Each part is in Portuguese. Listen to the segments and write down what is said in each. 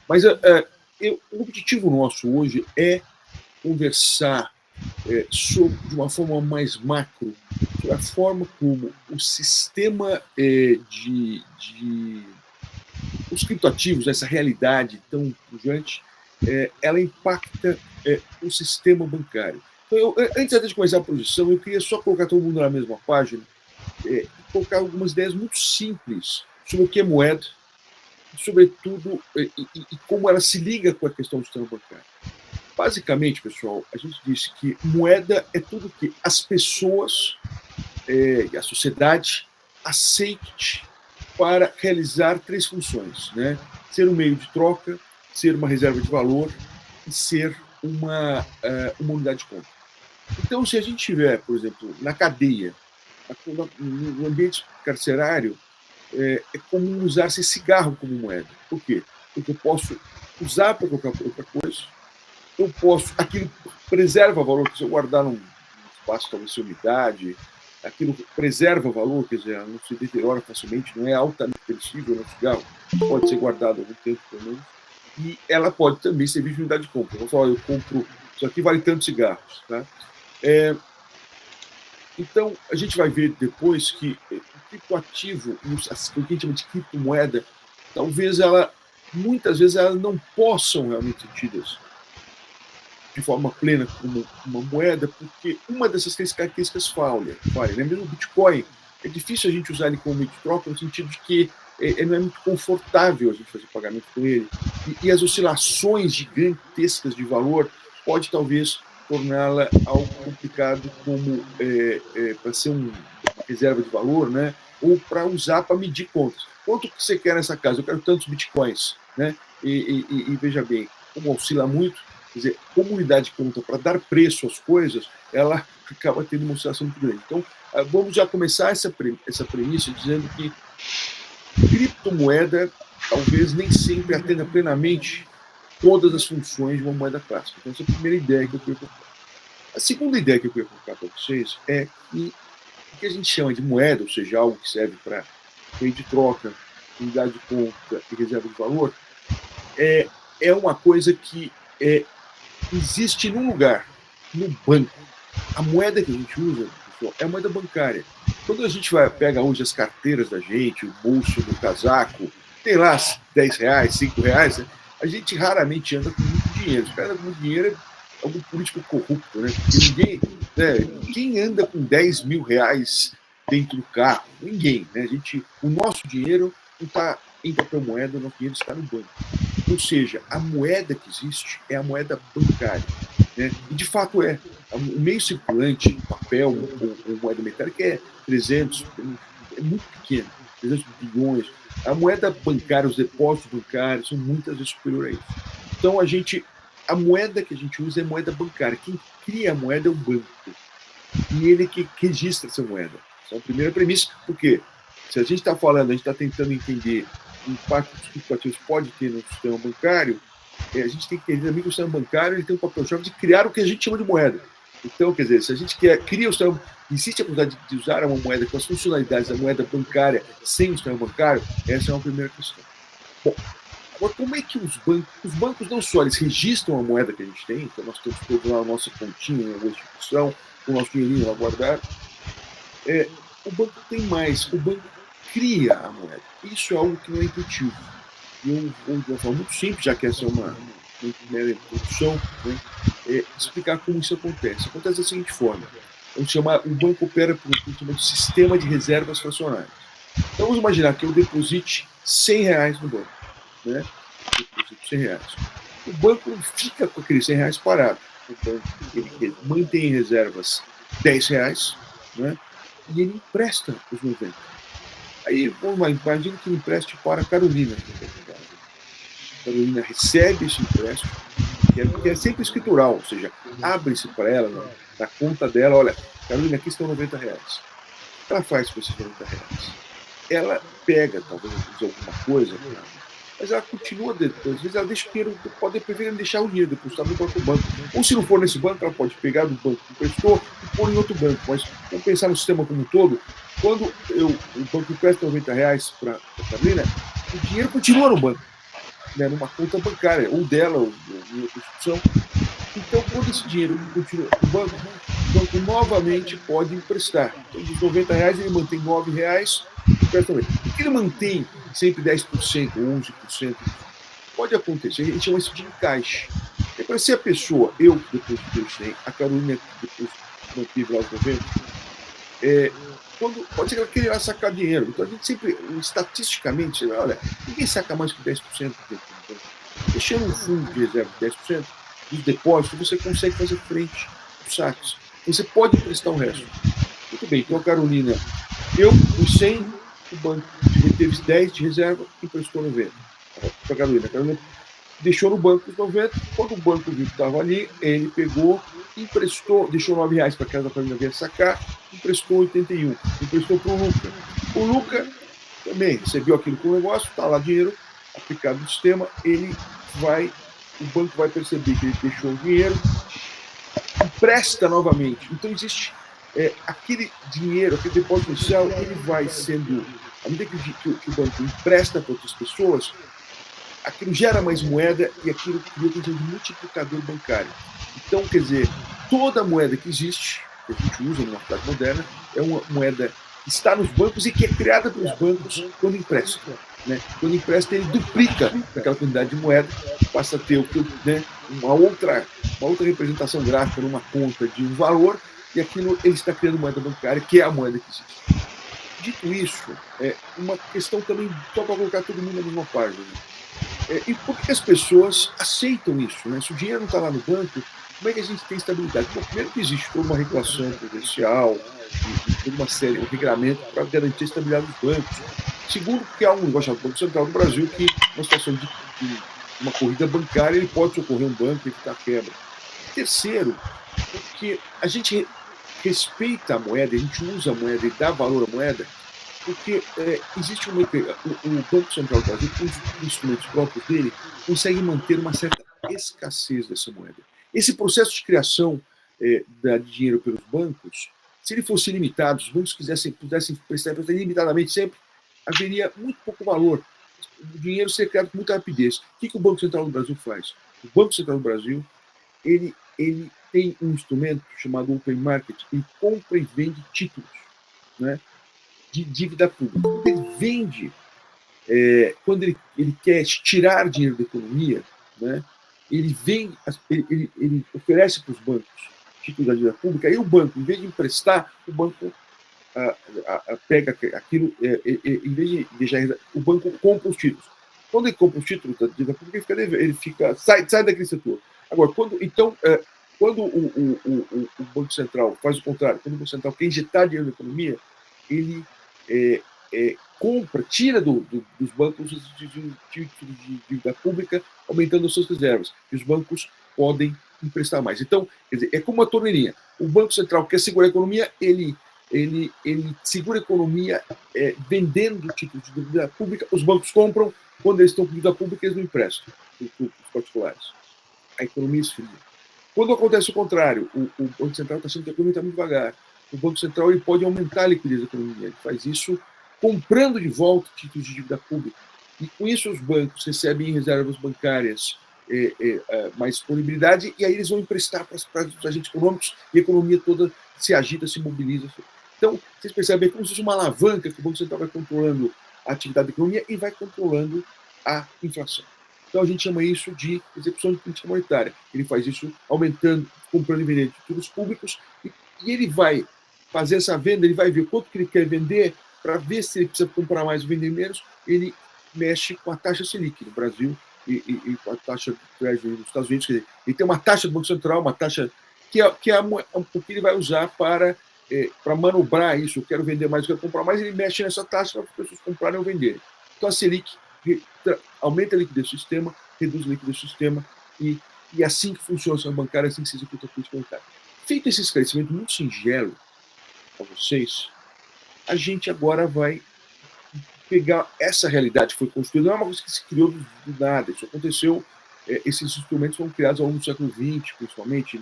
Mas o objetivo nosso hoje é conversar de uma forma mais macro, sobre a forma como o sistema os criptoativos, essa realidade tão pujante, ela impacta o sistema bancário. Então, antes de começar a projeção, eu queria só colocar todo mundo na mesma página e colocar algumas ideias muito simples sobre o que é moeda, sobretudo, e como ela se liga com a questão do sistema bancário. Basicamente, pessoal, a gente disse que moeda é tudo que as pessoas e a sociedade aceite para realizar três funções, né? Ser um meio de troca, ser uma reserva de valor e ser uma unidade de conta. Então, se a gente tiver, por exemplo, na cadeia, no ambiente carcerário, é comum usar-se cigarro como moeda. Por quê? Porque eu posso usar para colocar outra coisa, eu posso, aquilo preserva valor, se eu guardar num espaço talvez sem umidade, aquilo preserva valor, quer dizer, não se deteriora facilmente, não é altamente perecível no cigarro, pode ser guardado algum tempo pelo menos, e ela pode também servir de unidade de compra. Eu vou falar, eu compro, isso aqui vale tantos cigarros, tá? Então, a gente vai ver depois que o criptoativo, o que a gente chama de criptomoeda, talvez muitas vezes elas não possam realmente ser tidas de forma plena como uma moeda, porque uma dessas três características falha. Né? Mesmo o Bitcoin, é difícil a gente usar ele como meio de troca, no sentido de que não é muito confortável a gente fazer pagamento com ele, e as oscilações gigantescas de valor pode talvez torná-la algo complicado como para ser uma reserva de valor, né? Ou para usar para medir contas. Quanto que você quer nessa casa? Eu quero tantos bitcoins, né? E veja bem, como oscila muito, quer dizer, como unidade de conta para dar preço às coisas, ela acaba tendo uma oscilação muito grande. Então, vamos já começar essa premissa dizendo que criptomoeda talvez nem sempre atenda plenamente todas as funções de uma moeda clássica. Então, essa é a primeira ideia que eu queria colocar. A segunda ideia que eu queria colocar para vocês é que o que a gente chama de moeda, ou seja, algo que serve para meio de troca, unidade de conta e reserva de valor, é uma coisa que existe num lugar, no banco. A moeda que a gente usa, pessoal, é a moeda bancária. Quando a gente pega hoje as carteiras da gente, o bolso do casaco, tem lá R$10, R$5, né? A gente raramente anda com muito dinheiro. Se anda com muito dinheiro é algum político corrupto, né? Porque quem anda com R$10 mil dentro do carro? Ninguém, né? O nosso dinheiro não está em papel moeda, o nosso dinheiro está no banco. Ou seja, a moeda que existe é a moeda bancária, né? E de fato o meio circulante, papel ou moeda metálica é 300, é muito pequeno, 300 bilhões. A moeda bancária, os depósitos bancários são muitas vezes superiores a isso. Então, a moeda que a gente usa é moeda bancária. Quem cria a moeda é o banco. E ele que registra essa moeda. Essa é a primeira premissa. Por quê? Se a gente está falando, a gente está tentando entender o impacto que os criptoativos pode ter no sistema bancário, a gente tem que entender também que o sistema bancário ele tem um papel-chave de criar o que a gente chama de moeda. Então, quer dizer, se a gente cria o sistema, existe a possibilidade de usar uma moeda com as funcionalidades da moeda bancária sem o sistema bancário, essa é uma primeira questão. Bom, agora, como é que os bancos não só eles registram a moeda que a gente tem, então nós temos toda lá a nossa continha, a nossa instituição, o nosso dinheirinho lá guardado, o banco tem mais, o banco cria a moeda. Isso é algo que não é intuitivo. E eu vou de uma forma muito simples, já que essa é uma primeira introdução, né, explicar como isso acontece. Acontece da seguinte forma: o banco opera por um que chama de sistema de reservas fracionárias. Então vamos imaginar que eu deposite R$100 no banco, né? Deposito R$100. O banco não fica com aqueles R$100 parado. O banco ele mantém em reservas R$10, né? E ele empresta os 90. Aí, imagina que ele empreste para a Carolina. A Carolina recebe esse empréstimo, que é sempre escritural, ou seja, abre-se para ela, na conta dela, olha, Carolina, aqui estão R$90. O que ela faz com esses R$90? Ela pega, talvez, alguma coisa, mas ela continua, às vezes ela deixa o dinheiro, pode preferir deixar o dinheiro depositado no próprio banco. Ou se não for nesse banco, ela pode pegar do banco que emprestou e pôr em outro banco. Mas vamos pensar no sistema como um todo. Quando o banco empresta R$90 para a Carolina, o dinheiro continua no banco. né, numa conta bancária, ou dela, ou em outra instituição. Então, quando esse dinheiro continua, o banco novamente pode emprestar. Então, dos R$ 90, ele mantém R$ 9 e empresta também. Por que ele mantém sempre 10% ou 11%? Pode acontecer, a gente chama isso de encaixe. Para se a pessoa, eu que depositei o 100, a Carolina que depois manteve lá os 90, pode ser que ela queira sacar dinheiro. Então a gente sempre, estatisticamente, olha, ninguém saca mais que 10% do tempo. Deixando um fundo de reserva de 10% dos depósitos, você consegue fazer frente aos saques. Você pode emprestar o resto. Muito bem, então a Carolina, eu os 100, o banco teve 10 de reserva e emprestou 90 para a Carolina. A Carolina deixou no banco os 90, quando o banco viu que estava ali, ele pegou, emprestou, deixou R$ 9 para casa da Carolina vir sacar, emprestou 81, emprestou para o Luca. O Luca também recebeu aquilo com o negócio, está lá dinheiro aplicado no sistema, o banco vai perceber que ele deixou o dinheiro, empresta novamente. Então existe aquele dinheiro, aquele depósito inicial, ele vai sendo, à medida que o banco empresta para outras pessoas, aquilo gera mais moeda e aquilo cria um multiplicador bancário. Então, quer dizer, toda moeda que existe, que a gente usa numa cidade moderna, é uma moeda que está nos bancos e que é criada pelos bancos quando empresta. Né? Quando empresta, ele duplica aquela quantidade de moeda, passa a ter uma outra representação gráfica numa conta de um valor, e aquilo ele está criando moeda bancária, que é a moeda que existe. Dito isso, uma questão também, só para colocar todo mundo na mesma página. E por que as pessoas aceitam isso? Né? Se o dinheiro não está lá no banco, como é que a gente tem estabilidade? Bom, primeiro que existe toda uma regulação prudencial e toda uma série, um regramento para garantir a estabilidade dos bancos. Segundo, porque há um negócio chamado Banco Central do Brasil que, numa situação de uma corrida bancária, ele pode socorrer um banco e evitar quebra. Terceiro, porque a gente respeita a moeda, a gente usa a moeda e dá valor à moeda, porque existe o Banco Central do Brasil, com os instrumentos próprios dele, consegue manter uma certa escassez dessa moeda. Esse processo de criação de dinheiro pelos bancos, se ele fosse limitado, se os bancos pudessem prestar ilimitadamente sempre, haveria muito pouco valor. O dinheiro seria criado com muita rapidez. O que o Banco Central do Brasil faz? O Banco Central do Brasil ele tem um instrumento chamado Open Market, ele compra e vende títulos, né, de dívida pública. Quando ele vende, quando ele quer tirar dinheiro da economia, né, ele oferece para os bancos títulos da dívida pública, aí o banco, em vez de emprestar, o banco pega aquilo, em vez de deixar, o banco compra os títulos. Quando ele compra os títulos da dívida pública, ele sai daquele setor. Agora, quando o Banco Central faz o contrário, quando o Banco Central quer injetar dinheiro na economia, ele compra, tira dos bancos os títulos de dívida pública, aumentando as suas reservas, e os bancos podem emprestar mais. Então, quer dizer, é como uma torneirinha. O Banco Central quer segurar a economia, ele segura a economia vendendo títulos de dívida pública, os bancos compram, quando eles estão com dívida pública, eles não emprestam para os particulares. A economia esfria. Quando acontece o contrário, o Banco Central está achando que a economia está muito devagar. O Banco Central ele pode aumentar a liquidez da economia. Ele faz isso comprando de volta títulos de dívida pública. E com isso os bancos recebem em reservas bancárias mais disponibilidade, e aí eles vão emprestar para os agentes econômicos e a economia toda se agita, se mobiliza. Então, vocês percebem, é como se fosse uma alavanca que o Banco Central vai controlando a atividade da economia e vai controlando a inflação. Então, a gente chama isso de execução de política monetária. Ele faz isso aumentando, comprando e vendendo títulos públicos, e ele vai fazer essa venda, ele vai ver quanto que ele quer vender, para ver se ele precisa comprar mais ou vender menos, ele mexe com a taxa Selic no Brasil e com a taxa de Treasury nos Estados Unidos. Quer dizer, ele tem uma taxa do Banco Central, uma taxa que é o que ele vai usar para manobrar isso. Eu quero vender mais, eu quero comprar mais, ele mexe nessa taxa para as pessoas comprarem ou venderem. Então a Selic aumenta a liquidez do sistema, reduz a liquidez do sistema, e assim que funciona o sistema bancário, assim que se executa a política monetária. Feito esse esclarecimento muito singelo para vocês, a gente agora vai pegar essa realidade que foi construída. Não é uma coisa que se criou do nada, isso aconteceu, esses instrumentos foram criados ao longo do século XX, principalmente,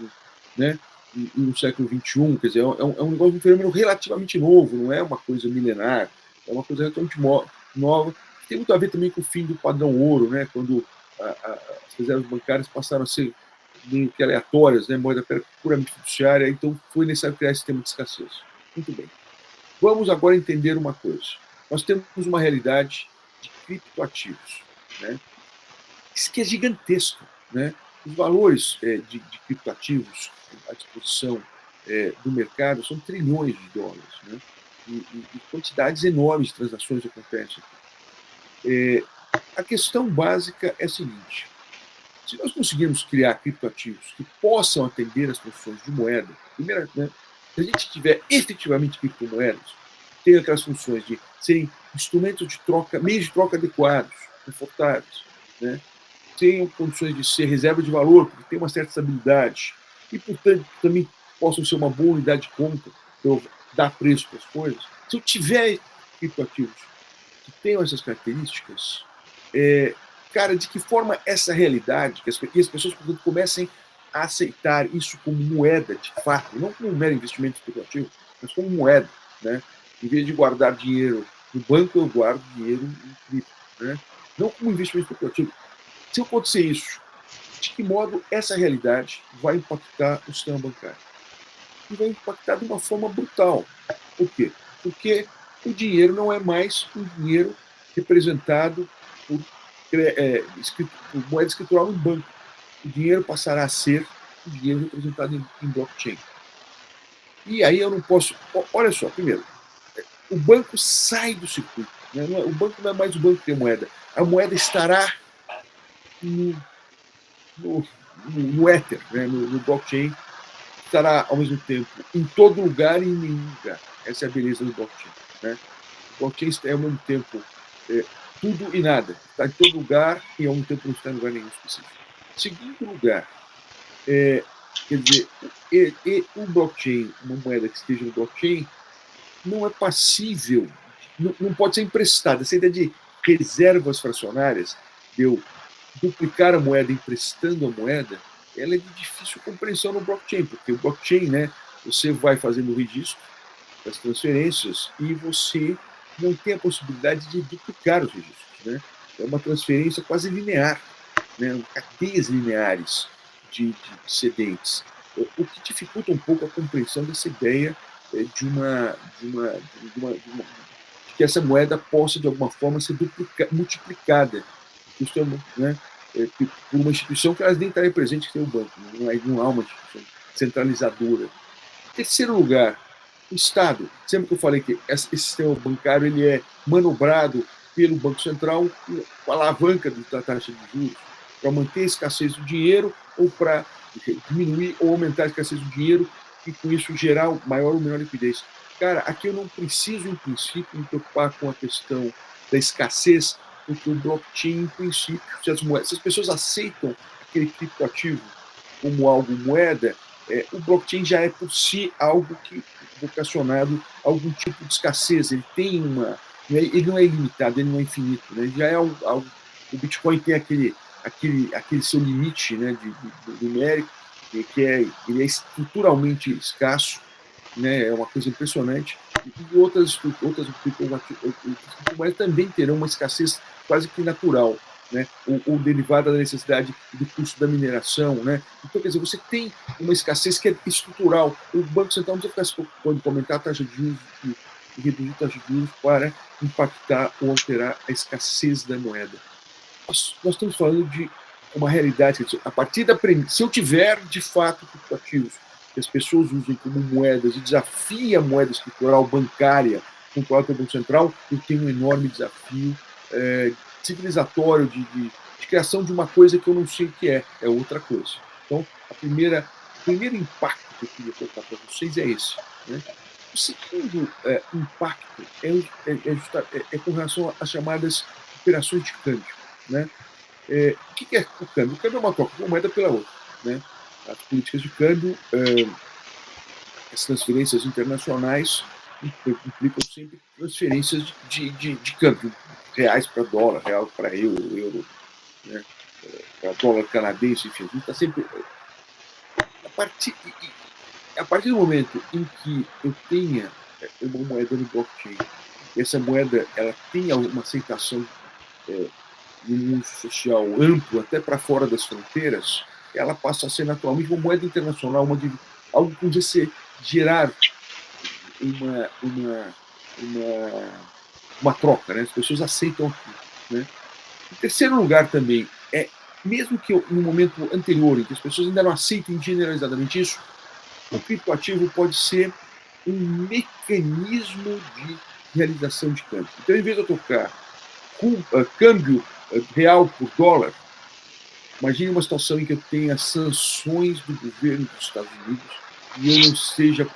né, e no século XXI, quer dizer, é um negócio, um fenômeno relativamente novo, não é uma coisa milenar, é uma coisa relativamente nova, que tem muito a ver também com o fim do padrão ouro, né, quando as reservas bancárias passaram a ser meio que aleatórias, né? Moeda puramente fiduciária, então foi necessário criar esse sistema de escassez. Muito bem. Vamos agora entender uma coisa. Nós temos uma realidade de criptoativos, né? Isso que é gigantesco, né? Os valores de criptoativos à disposição do mercado são trilhões de dólares, né? E quantidades enormes de transações acontecem. A questão básica é a seguinte: se nós conseguirmos criar criptoativos que possam atender as funções de moeda, primeiro, né, se a gente tiver efetivamente criptomoedas, tem aquelas funções de serem instrumentos de troca, meios de troca adequados, confortáveis, né, tenham condições de ser reserva de valor, porque tem uma certa estabilidade, e, portanto, também possam ser uma boa unidade de compra, para eu dar preço para as coisas. Se eu tiver criptoativos que tenham essas características, cara, de que forma essa realidade, que as pessoas, portanto, comecem a aceitar isso como moeda, de fato, não como um mero investimento especulativo, mas como moeda, né? Em vez de guardar dinheiro no banco, eu guardo dinheiro em cripto, né? Não como investimento especulativo. Se acontecer isso, de que modo essa realidade vai impactar o sistema bancário? E vai impactar de uma forma brutal. Por quê? Porque o dinheiro não é mais um dinheiro representado por, por moeda escritural em banco. O dinheiro passará a ser o dinheiro representado em blockchain. E aí eu não posso. Olha só, primeiro, o banco sai do circuito. Né? O banco não é mais o banco que tem moeda. A moeda estará no, no Ether, né? no blockchain, estará ao mesmo tempo em todo lugar e em nenhum lugar. Essa é a beleza do blockchain. Né? O blockchain é ao mesmo tempo tudo e nada. Está em todo lugar e ao mesmo tempo não está em lugar nenhum específico. Segundo lugar, quer dizer, o blockchain, uma moeda que esteja no blockchain, não é passível, não pode ser emprestada. Essa ideia de reservas fracionárias, de eu duplicar a moeda emprestando a moeda, ela é de difícil compreensão no blockchain, porque o blockchain, né, você vai fazendo o registro das transferências e você não tem a possibilidade de duplicar os registros. Né? É uma transferência quase linear, né? Cadeias lineares de excedentes, o que dificulta um pouco a compreensão dessa ideia de que essa moeda possa, de alguma forma, ser multiplicada. Isso é, né, por uma instituição que elas nem estaria presente, que tem o banco. Não há uma instituição centralizadora. Em terceiro lugar, o Estado. Sempre que eu falei que esse sistema bancário ele é manobrado pelo Banco Central com a alavanca da taxa de juros para manter a escassez do dinheiro ou para diminuir ou aumentar a escassez do dinheiro e com isso gerar maior ou menor liquidez. Cara, aqui eu não preciso, em princípio, me preocupar com a questão da escassez, porque o blockchain, em princípio, se as pessoas aceitam aquele criptoativo como algo moeda, o blockchain já é por si algo que vocacionado a algum tipo de escassez. Ele tem ele não é ilimitado, ele não é infinito, né? Ele já é algo, o Bitcoin tem aquele seu limite, né, de numérico, ele é estruturalmente escasso, né? É uma coisa impressionante. E outras criptomoedas também terão uma escassez quase que natural, né? Ou derivada da necessidade do custo da mineração, né? Então, quer dizer, você tem uma escassez que é estrutural. O Banco Central não precisa ficar se preocupando em aumentar a taxa de juros e reduzir a taxa de juros para impactar ou alterar a escassez da moeda. Nós estamos falando de uma realidade, a partir da premissa, se eu tiver de fato criptoativos que as pessoas usem como moedas e desafiem a moeda escritural bancária controlada pelo Banco Central, eu tenho um enorme desafio civilizatório de criação de uma coisa que eu não sei o que é outra coisa. Então, o primeiro impacto que eu queria colocar para vocês é esse. Né? O segundo impacto é com relação às chamadas operações de câmbio. Né? O que é o câmbio? O câmbio é uma troca de uma moeda pela outra. Né? As políticas de câmbio, as transferências internacionais implicam sempre transferências de câmbio, reais para dólar, real para euro, né? Para dólar canadense, enfim, a gente está sempre. A partir do momento em que eu tenha uma moeda no blockchain, e essa moeda ela tem uma aceitação e um uso social amplo, até para fora das fronteiras, ela passa a ser naturalmente uma moeda internacional, algo que podia gerar uma, uma, uma troca, né? As pessoas aceitam aquilo. Né? Em terceiro lugar também, mesmo que no momento anterior, em que as pessoas ainda não aceitem generalizadamente isso, o criptoativo pode ser um mecanismo de realização de câmbio. Então, em vez de eu tocar câmbio real por dólar, imagine uma situação em que eu tenha sanções do governo dos Estados Unidos e eu não seja,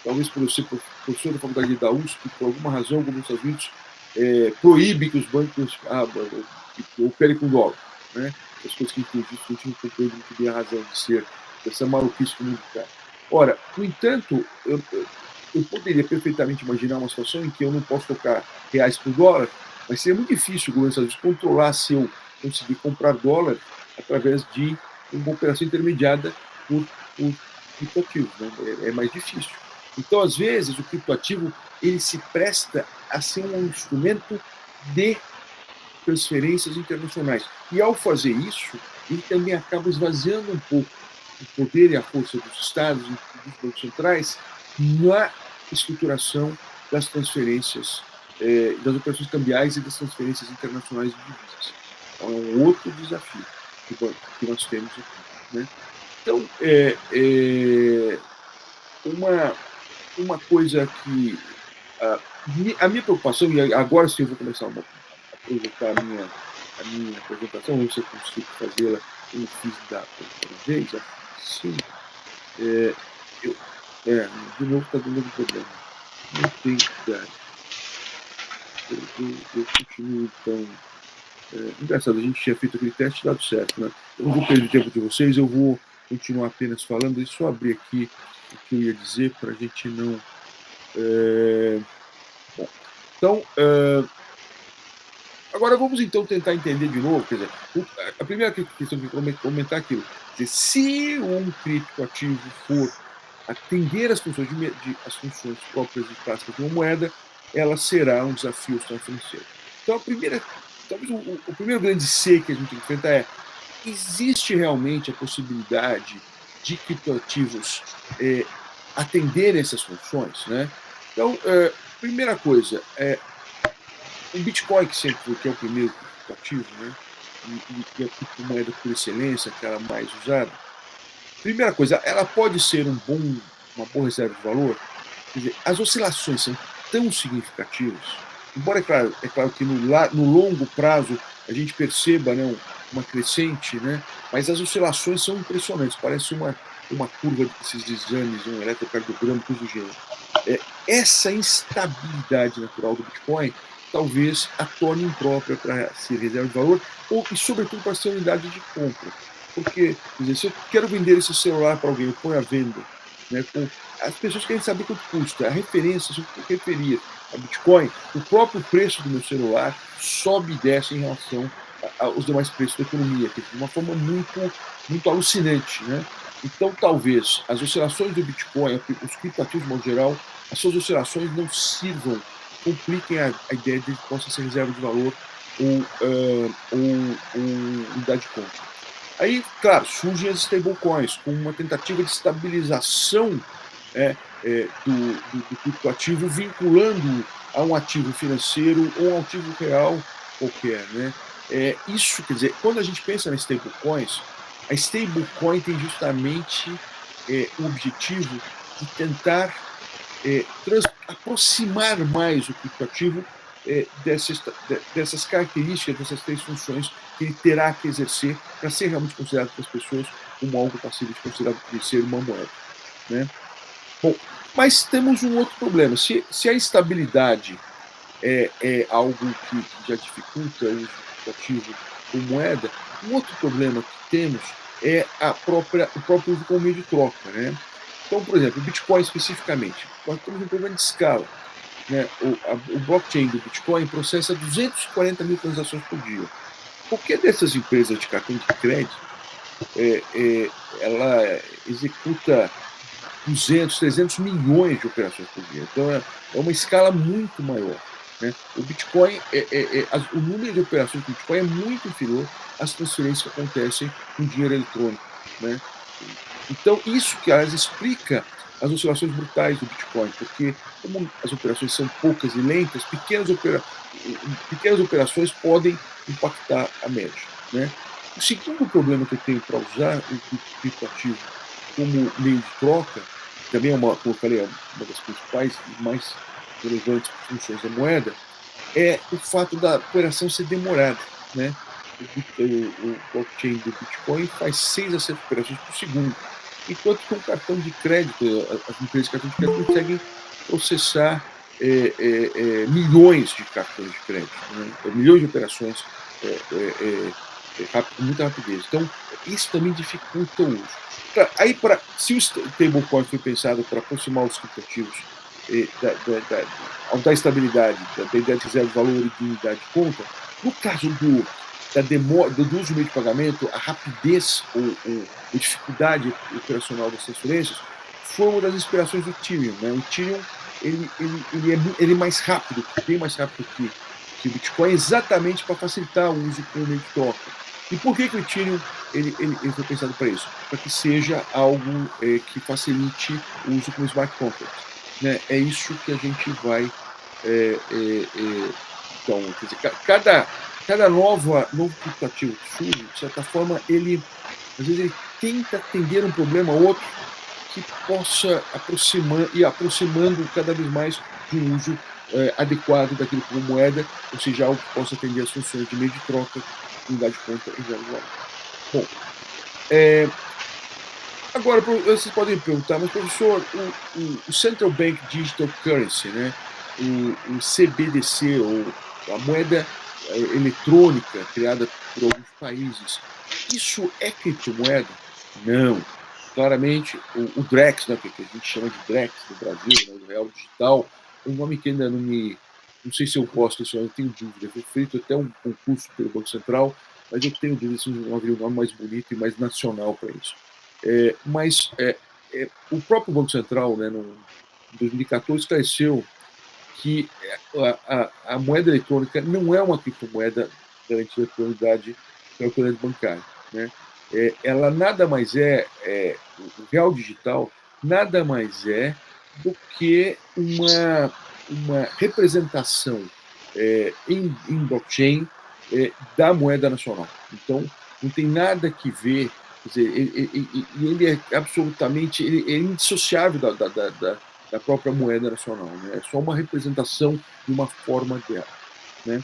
talvez por eu ser professor da faculdade da USP, por alguma razão, o governo dos Estados Unidos proíbe que os bancos operem com dólar. Né? As coisas que a gente tem visto, a gente não compreende muito bem a razão de ser dessa maluquice comunitária. Ora, no entanto, eu poderia perfeitamente imaginar uma situação em que eu não posso tocar reais por dólar, mas seria muito difícil o governo dos Estados Unidos controlar se eu conseguir comprar dólar através de uma operação intermediada por criptoativos. Né? É mais difícil. Então, às vezes, o criptoativo ele se presta a ser um instrumento de transferências internacionais. E, ao fazer isso, ele também acaba esvaziando um pouco o poder e a força dos Estados e dos bancos centrais na estruturação das transferências, das operações cambiais e das transferências internacionais de divisas. Então, é um outro desafio que nós temos aqui. Né? Então, uma coisa que a minha preocupação, e agora sim eu vou começar a aproveitar a minha apresentação, vamos ver se eu consigo fazê-la como fiz da outra vez. Sim. De novo está dando algum problema. Não tem idade. Eu continuo, então. Engraçado, a gente tinha feito aquele teste e dado certo. Né? Eu não vou perder tempo de vocês, eu vou continuar apenas falando. Deixa eu só abrir aqui o que eu ia dizer para a gente não. Bom, então, agora vamos então tentar entender de novo. Quer dizer, a primeira questão que eu quero comentar é aquilo. Quer dizer, se um criptoativo for atender as funções, as funções próprias e clássicas de uma moeda, ela será um desafio ao sistema financeiro. Então, talvez o primeiro grande C que a gente tem que enfrentar é: existe realmente a possibilidade de criptoativos atenderem essas funções? Né? Então, primeira coisa, o Bitcoin, que sempre que é o primeiro criptoativo, né? E a criptomoeda por excelência, aquela mais usada. Primeira coisa, ela pode ser uma boa reserva de valor. Quer dizer, as oscilações são tão significativas, embora é claro que no longo prazo a gente perceba, né, uma crescente, né, mas as oscilações são impressionantes, parece uma curva desses exames, um eletrocardiograma, coisa do gênero. Essa instabilidade natural do Bitcoin talvez a torne imprópria para ser reserva de valor e, sobretudo, para ser unidade de compra. Porque, quer dizer, se eu quero vender esse celular para alguém, eu ponho a venda, né, as pessoas querem saber quanto custa. A referência, se eu referir a Bitcoin, o próprio preço do meu celular sobe e desce em relação aos demais preços da economia, de uma forma muito, muito alucinante. Né? Então, talvez as oscilações do Bitcoin, os criptoativos de modo geral, as suas oscilações não sirvam, compliquem a ideia de que possa ser reserva de valor ou unidade de compra. Aí, claro, surgem as stablecoins, com uma tentativa de estabilização do criptoativo, vinculando a um ativo financeiro ou a um ativo real qualquer. Né? Isso, quer dizer, quando a gente pensa nas stablecoins, a stablecoin tem justamente o objetivo de tentar aproximar mais o criptoativo dessas características, dessas três funções que ele terá que exercer para ser realmente considerado pelas pessoas como algo passível de considerado de ser uma moeda. Né? Bom, mas temos um outro problema. Se a instabilidade é algo que já dificulta o uso do ativo como moeda, um outro problema que temos é o próprio uso como meio de troca. Né? Então, por exemplo, o Bitcoin especificamente, nós temos um problema de escala. Né? O blockchain do Bitcoin processa 240 mil transações por dia. Qualquer dessas empresas de cartão de crédito, ela executa 200, 300 milhões de operações por dia. Então, é uma escala muito maior. Né? O Bitcoin, o número de operações do Bitcoin é muito inferior às transferências que acontecem com dinheiro eletrônico. Né? Então, isso que aliás explica as oscilações brutais do Bitcoin, porque como as operações são poucas e lentas, pequenas operações podem impactar a média. Né? O segundo problema que eu tenho para usar o criptoativo como meio de troca, também é uma, como eu falei, é uma das principais e mais relevantes funções da moeda, é o fato da operação ser demorada. Né? O blockchain do Bitcoin faz 6 a 7 operações por segundo, enquanto que um cartão de crédito, as empresas de cartão de crédito conseguem processar milhões de cartões de crédito, né? Milhões de operações com muita rapidez. Então, isso também dificulta o uso. Se o stablecoin foi pensado para aproximar os criptoativos ao dar estabilidade, da ideia de zero valor e de unidade de conta, no caso do uso do meio de pagamento, a rapidez ou a dificuldade operacional das transferências foi uma das inspirações do Ethereum. Né? O Ethereum ele é mais rápido, bem mais rápido que o Bitcoin, exatamente para facilitar o uso com o meio de troca. E por que o Ethereum ele foi pensado para isso? Para que seja algo que facilite o uso com o smart contract. Né? É isso que a gente vai. Então, quer dizer, cada novo criptoativo que surge, de certa forma, às vezes ele tenta atender um problema ou outro que possa aproximando cada vez mais de um uso adequado daquilo como moeda, ou seja, algo que possa atender as funções de meio de troca, unidade de conta e zero valor. Bom, agora vocês podem me perguntar, mas professor, o Central Bank Digital Currency, né, o CBDC, ou a moeda eletrônica criada por alguns países, isso é criptomoeda? Não. Claramente, o Drex, né, que a gente chama de Drex no Brasil, né, do Real Digital, é um nome que ainda não sei se eu gosto desse nome, eu tenho dúvida. Foi feito até um concurso pelo Banco Central, mas eu tenho dúvida se não haveria um nome mais bonito e mais nacional para isso. Mas o próprio Banco Central, né, em 2014, esclareceu que a moeda eletrônica não é uma criptomoeda garantida pela autoridade bancária. Né? Ela nada mais o real digital nada mais é do que uma representação em blockchain da moeda nacional. Então, não tem nada que ver, quer dizer, ele é absolutamente, ele é indissociável da própria moeda nacional. Né? É só uma representação de uma forma dela. Né?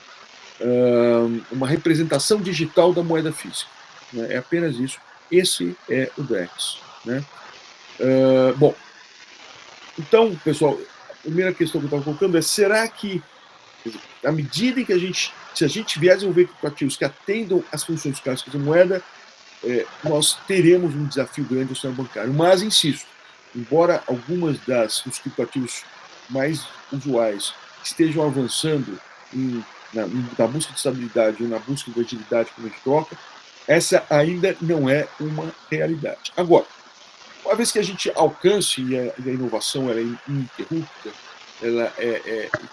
Uma representação digital da moeda física. Né? É apenas isso. Esse é o DEX. Né? Bom, então, pessoal, a primeira questão que eu estava colocando é: será que, à medida em que se a gente vier a desenvolver criptoativos que atendam às funções clássicas da moeda, nós teremos um desafio grande ao sistema bancário? Mas, insisto, embora algumas dos criptoativos mais usuais estejam avançando na busca de estabilidade ou na busca de agilidade como a gente troca, essa ainda não é uma realidade. Agora, uma vez que a gente alcance, e a inovação ela é ininterrupta,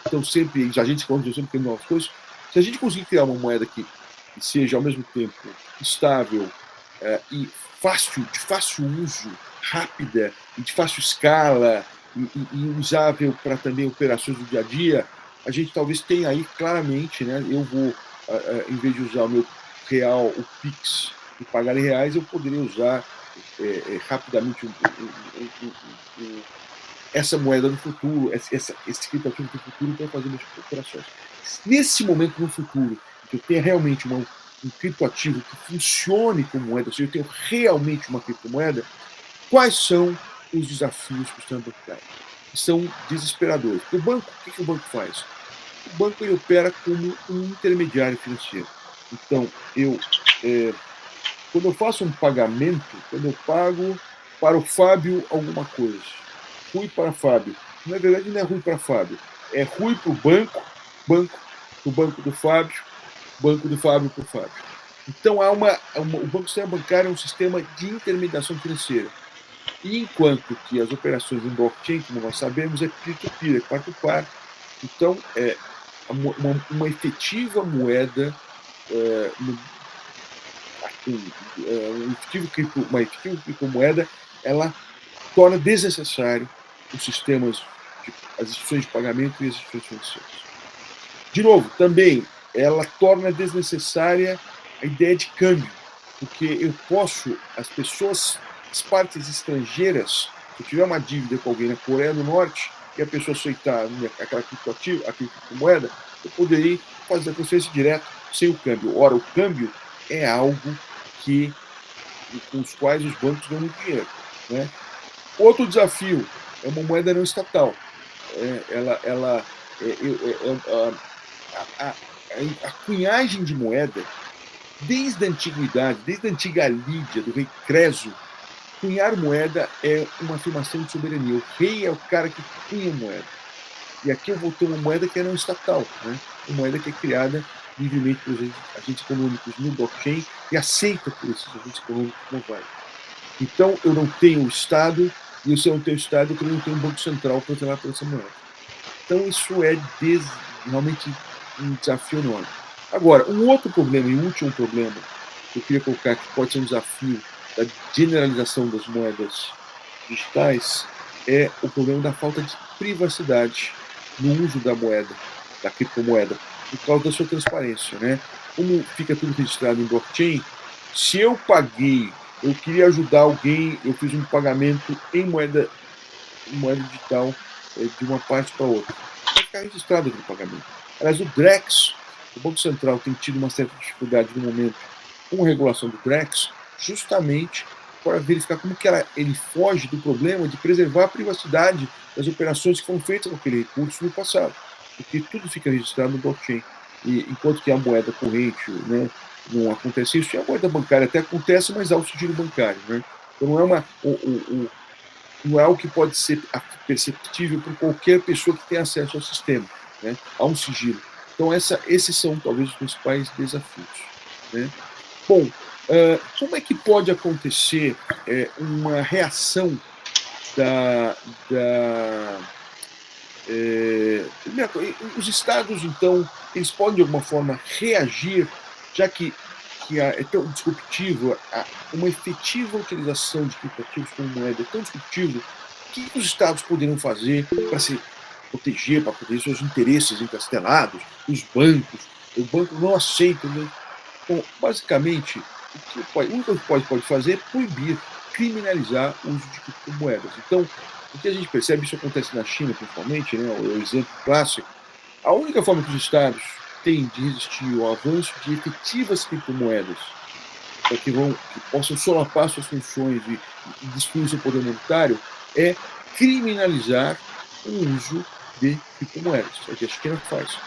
então sempre, a gente sempre tem novas coisas, se a gente conseguir criar uma moeda que seja ao mesmo tempo estável e de fácil uso, rápida e de fácil escala e usável para também operações do dia a dia, a gente talvez tenha aí claramente, né, eu vou, em vez de usar o meu real, o Pix, e pagar em reais, eu poderia usar rapidamente essa moeda no futuro, esse criptoativo do futuro para fazer minhas operações. Nesse momento no futuro, que eu tenha realmente um criptoativo que funcione como moeda, ou seja, eu tenho realmente uma criptomoeda, quais são os desafios que o sistema bancário? São desesperadores. O banco, o que o banco faz? O banco ele opera como um intermediário financeiro. Então, quando eu faço um pagamento, quando eu pago para o Fábio alguma coisa, Rui para Fábio, na verdade não é Rui para Fábio, é Rui para o banco do banco do Fábio, banco do Fábio para o Fábio. Então, o Banco Central Bancário é um sistema de intermediação financeira. E enquanto que as operações em blockchain, como nós sabemos, é peer-to-peer, é par-to-par. Então, uma efetiva moeda, uma efetiva criptomoeda, ela torna desnecessário os sistemas, as instituições de pagamento e as instituições financeiras. De novo, também, ela torna desnecessária a ideia de câmbio, porque eu posso, as pessoas, as partes estrangeiras, se eu tiver uma dívida com alguém na Coreia do Norte e a pessoa aceitar aquela criptomoeda, eu poderia fazer a transferência direta sem o câmbio. Ora, o câmbio é algo com os quais os bancos ganham muito dinheiro, né? Outro desafio é uma moeda não estatal. A cunhagem de moeda, desde a antiguidade, desde a antiga Lídia, do rei Creso, cunhar moeda é uma afirmação de soberania. O rei é o cara que cunha moeda. E aqui eu vou ter uma moeda que é não estatal, né? Uma moeda que é criada livremente pelos agentes econômicos no blockchain e aceita por esses agentes econômicos como válido. Então, eu não tenho o Estado, e se eu não tenho o Estado, eu também não tenho um banco central para zelar por essa moeda. Então, isso é realmente um desafio enorme. Agora, um outro problema, e um último problema, que eu queria colocar, que pode ser um desafio da generalização das moedas digitais, é o problema da falta de privacidade no uso da moeda, da criptomoeda, por causa da sua transparência, né? Como fica tudo registrado em blockchain, se eu paguei, eu queria ajudar alguém, eu fiz um pagamento em moeda digital de uma parte para outra, vai ficar registrado aquele pagamento. Aliás, o Drex, o Banco Central tem tido uma certa dificuldade no momento com a regulação do Drex, justamente para verificar como que ele foge do problema de preservar a privacidade das operações que foram feitas com aquele recurso no passado, porque tudo fica registrado no blockchain. E enquanto que a moeda corrente, né, não acontece isso, e a moeda bancária até acontece, mas há o sigilo bancário, né? Então não é algo que pode ser perceptível por qualquer pessoa que tenha acesso ao sistema, né? Há um sigilo. Então esses são talvez os principais desafios, né? Bom, como é que pode acontecer uma reação os estados, então, eles podem de alguma forma reagir, já que é tão disruptivo, uma efetiva utilização de criptoativos como moeda é tão disruptivo, o que os estados poderiam fazer para se proteger, para proteger seus interesses encastelados, os bancos? O banco não aceita, né? Bom, basicamente, o único que pode fazer é proibir, criminalizar o uso de criptomoedas. Então, o que a gente percebe, isso acontece na China principalmente, né, o exemplo clássico, a única forma que os estados têm de resistir ao avanço de efetivas criptomoedas, para que possam solapar suas funções e destruir seu poder monetário, é criminalizar o uso de criptomoedas. É o que a China faz.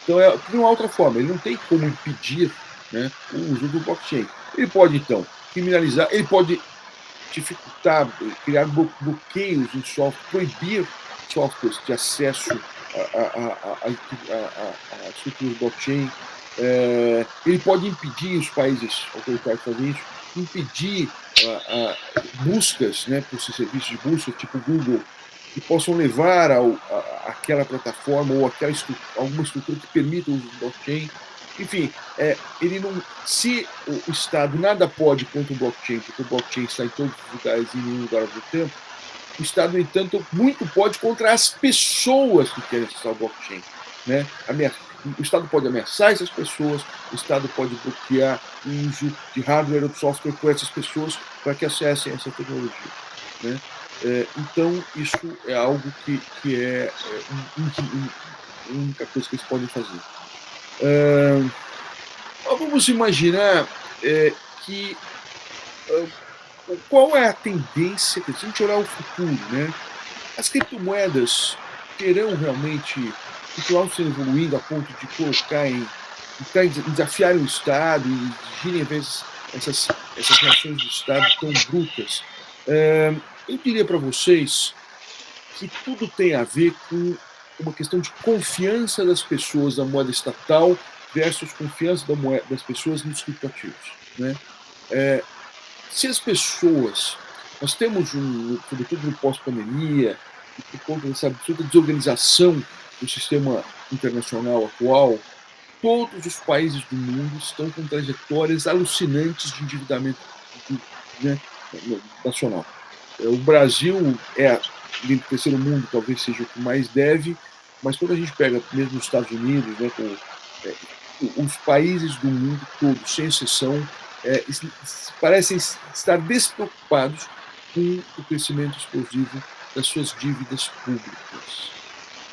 Então, de uma outra forma, ele não tem como impedir, né, o uso do blockchain. Ele pode, então, criminalizar, ele pode dificultar, criar bloqueios em software, proibir softwares de acesso a estruturas blockchain. Ele pode impedir os países autoritários de fazer isso, impedir buscas, né, por serviços de busca, tipo Google, que possam levar àquela plataforma ou alguma estrutura que permita o uso do blockchain. Enfim, se o Estado nada pode contra o blockchain, porque o blockchain está em todos os lugares e em nenhum lugar ao mesmo tempo, o Estado, no entanto, muito pode contra as pessoas que querem acessar o blockchain, né? O Estado pode ameaçar essas pessoas, o Estado pode bloquear o uso de hardware ou de software por essas pessoas para que acessem essa tecnologia, né? Então, isso é algo que é a única coisa que eles podem fazer. Vamos imaginar qual é a tendência, se a gente olhar o futuro, né? As criptomoedas terão realmente continuar se evoluindo a ponto de desafiarem o Estado e exigirem, às vezes, essas reações do Estado tão brutas. Eu diria para vocês que tudo tem a ver com uma questão de confiança das pessoas na moeda estatal versus confiança das pessoas nos criptoativos, né? Se as pessoas, nós temos, sobretudo no pós-pandemia, e por conta dessa absoluta desorganização do sistema internacional atual, todos os países do mundo estão com trajetórias alucinantes de endividamento, né, nacional. O Brasil dentro do terceiro mundo, talvez seja o que mais deve, mas quando a gente pega mesmo os Estados Unidos, né, os países do mundo todos, sem exceção, parecem estar despreocupados com o crescimento explosivo das suas dívidas públicas.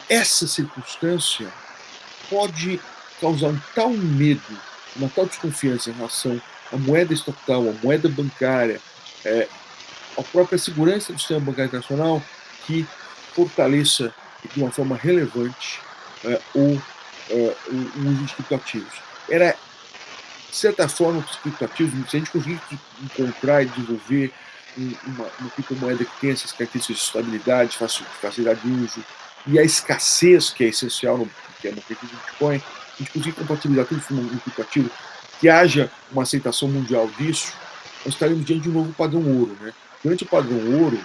Essa circunstância pode causar um tal medo, uma tal desconfiança em relação à moeda estatal, à moeda bancária, à própria segurança do sistema bancário internacional, que fortaleça de uma forma relevante o uso de criptoativos. Era, de certa forma, os criptoativos, se a gente conseguir encontrar e desenvolver uma criptomoeda que tenha essas características de estabilidade, facilidade de uso e a escassez que é essencial no mercado do Bitcoin, a gente conseguir compatibilizar tudo isso num criptoativo, que haja uma aceitação mundial disso, nós estaremos diante de um novo padrão ouro. Né? Durante o padrão ouro,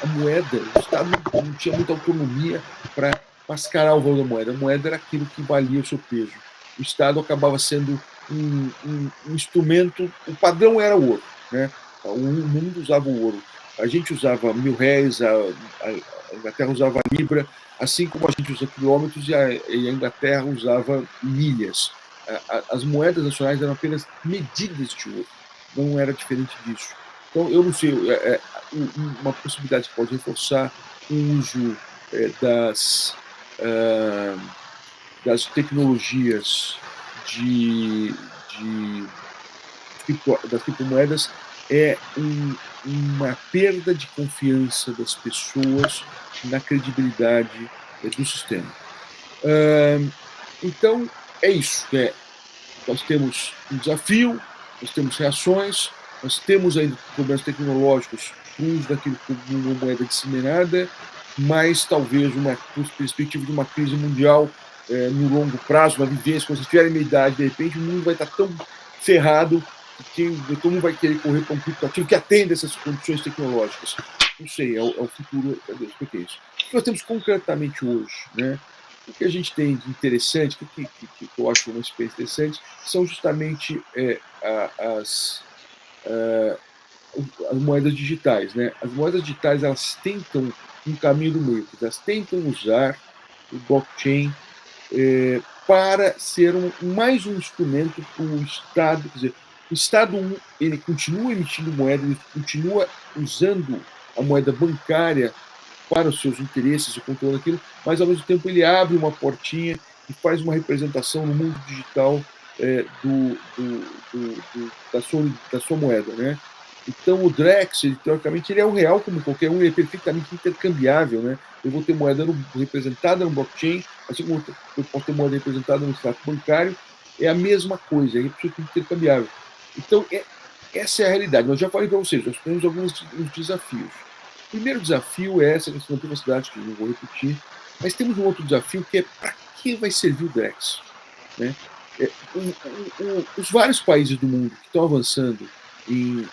a moeda, o Estado não tinha muita autonomia para mascarar o valor da moeda. A moeda era aquilo que valia o seu peso. O Estado acabava sendo um instrumento, o padrão era o ouro. Né? O mundo usava o ouro. A gente usava R$1.000, a Inglaterra usava a libra, assim como a gente usa quilômetros e a Inglaterra usava milhas. As moedas nacionais eram apenas medidas de ouro, não era diferente disso. Então, eu não sei, uma possibilidade que pode reforçar o uso das tecnologias das criptomoedas é uma perda de confiança das pessoas na credibilidade do sistema. Então, é isso. Nós temos um desafio, nós temos reações, nós temos ainda problemas tecnológicos para o uso daquilo como uma moeda disseminada, mas talvez uma perspectiva de uma crise mundial no longo prazo, uma vivência, quando vocês tiverem minha idade, de repente o mundo vai estar tão ferrado que todo mundo vai querer correr para um criptoativo que atenda essas condições tecnológicas. Não sei, é o futuro é isso. O que nós temos concretamente hoje, né? O que a gente tem de interessante, que eu acho uma experiência interessante, são justamente as moedas digitais. Né? As moedas digitais, elas tentam um caminho do meio, elas tentam usar o blockchain para ser mais um instrumento para o Estado. Quer dizer, o Estado ele continua emitindo moeda, ele continua usando a moeda bancária para os seus interesses e controle daquilo, mas ao mesmo tempo ele abre uma portinha e faz uma representação no mundo digital da sua moeda. Né? Então o Drex, teoricamente, ele é um real como qualquer um, ele é perfeitamente intercambiável. Né? Eu vou ter moeda representada no blockchain, assim como eu posso ter moeda representada no extrato bancário, é a mesma coisa, é intercambiável. Então, essa é a realidade. Nós já falei para vocês, nós temos alguns desafios. O primeiro desafio é essa questão da privacidade, que eu não vou repetir, mas temos um outro desafio que é para que vai servir o Drex? Né? Os vários países do mundo que estão avançando em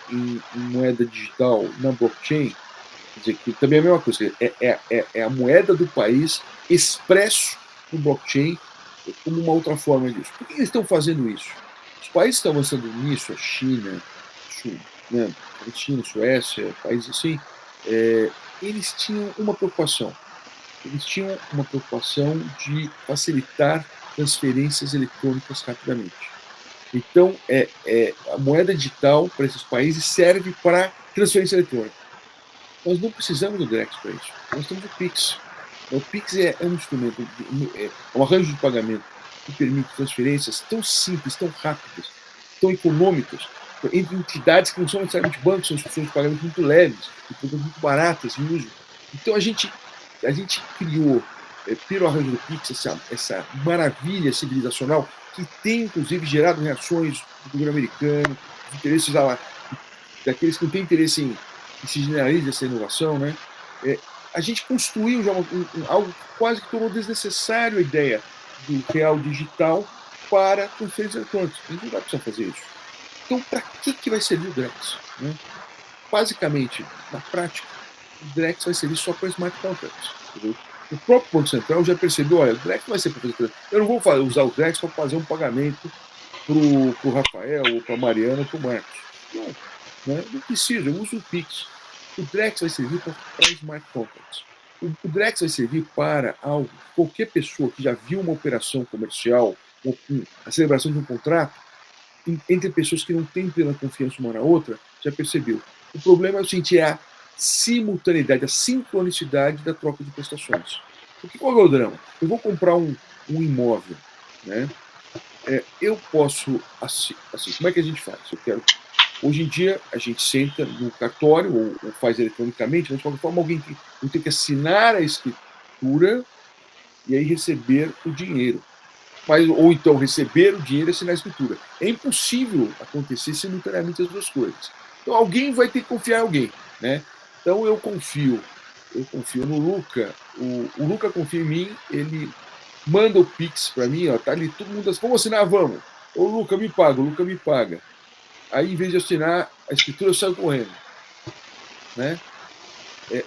moeda digital na blockchain, quer dizer, que também é a mesma coisa, é a moeda do país expresso no blockchain como uma outra forma disso. Por que eles estão fazendo isso? Os países que estão avançando nisso, a China, Suécia, países assim, eles tinham uma preocupação. Eles tinham uma preocupação de facilitar transferências eletrônicas rapidamente. Então, a moeda digital para esses países serve para transferência eletrônica. Nós não precisamos do Drex para isso. Nós temos o Pix. O Pix é um instrumento, um arranjo de pagamento que permite transferências tão simples, tão rápidas, tão econômicas, entre entidades que não são necessariamente bancos, são instituições de pagamento muito leves, muito baratas em uso. Então a gente criou, pelo arranjo do Pix, essa maravilha civilizacional que tem, inclusive, gerado reações do governo americano, dos interesses daqueles que não têm interesse em que se generalize essa inovação. Né? A gente construiu já algo que quase que tornou desnecessário a ideia do real digital para transferências eletrônicas. A gente não vai precisar fazer isso. Então, para que vai servir o Drex? Né? Basicamente, na prática, o Drex vai servir só para smart contracts. Entendeu? O próprio Banco Central já percebeu, olha, o Drex vai ser para fazer. Eu não vou usar o Drex para fazer um pagamento para o Rafael, ou para a Mariana, ou para o Marcos. Não, né? Não precisa, eu uso o Pix. O Drex vai servir para smart contracts. O Drex vai servir para algo. Qualquer pessoa que já viu uma operação comercial, a celebração de um contrato, entre pessoas que não têm plena confiança uma na outra, já percebeu. O problema é o seguinte, é a simultaneidade, a sincronicidade da troca de prestações. Porque qual é o drama? Eu vou comprar um imóvel, né? Eu posso, assim, como é que a gente faz? Hoje em dia, a gente senta no cartório, ou faz eletronicamente, mas de qualquer forma, alguém tem que assinar a escritura e aí receber o dinheiro. Ou então receber o dinheiro e assinar a escritura. É impossível acontecer simultaneamente as duas coisas. Então alguém vai ter que confiar em alguém, né? Então eu confio no Luca, o Luca confia em mim, ele manda o Pix para mim, ó, tá ali todo mundo assim, vamos assinar, vamos. Ô Luca, me paga, o Luca me paga. Aí, em vez de assinar a escritura, eu saio correndo, né?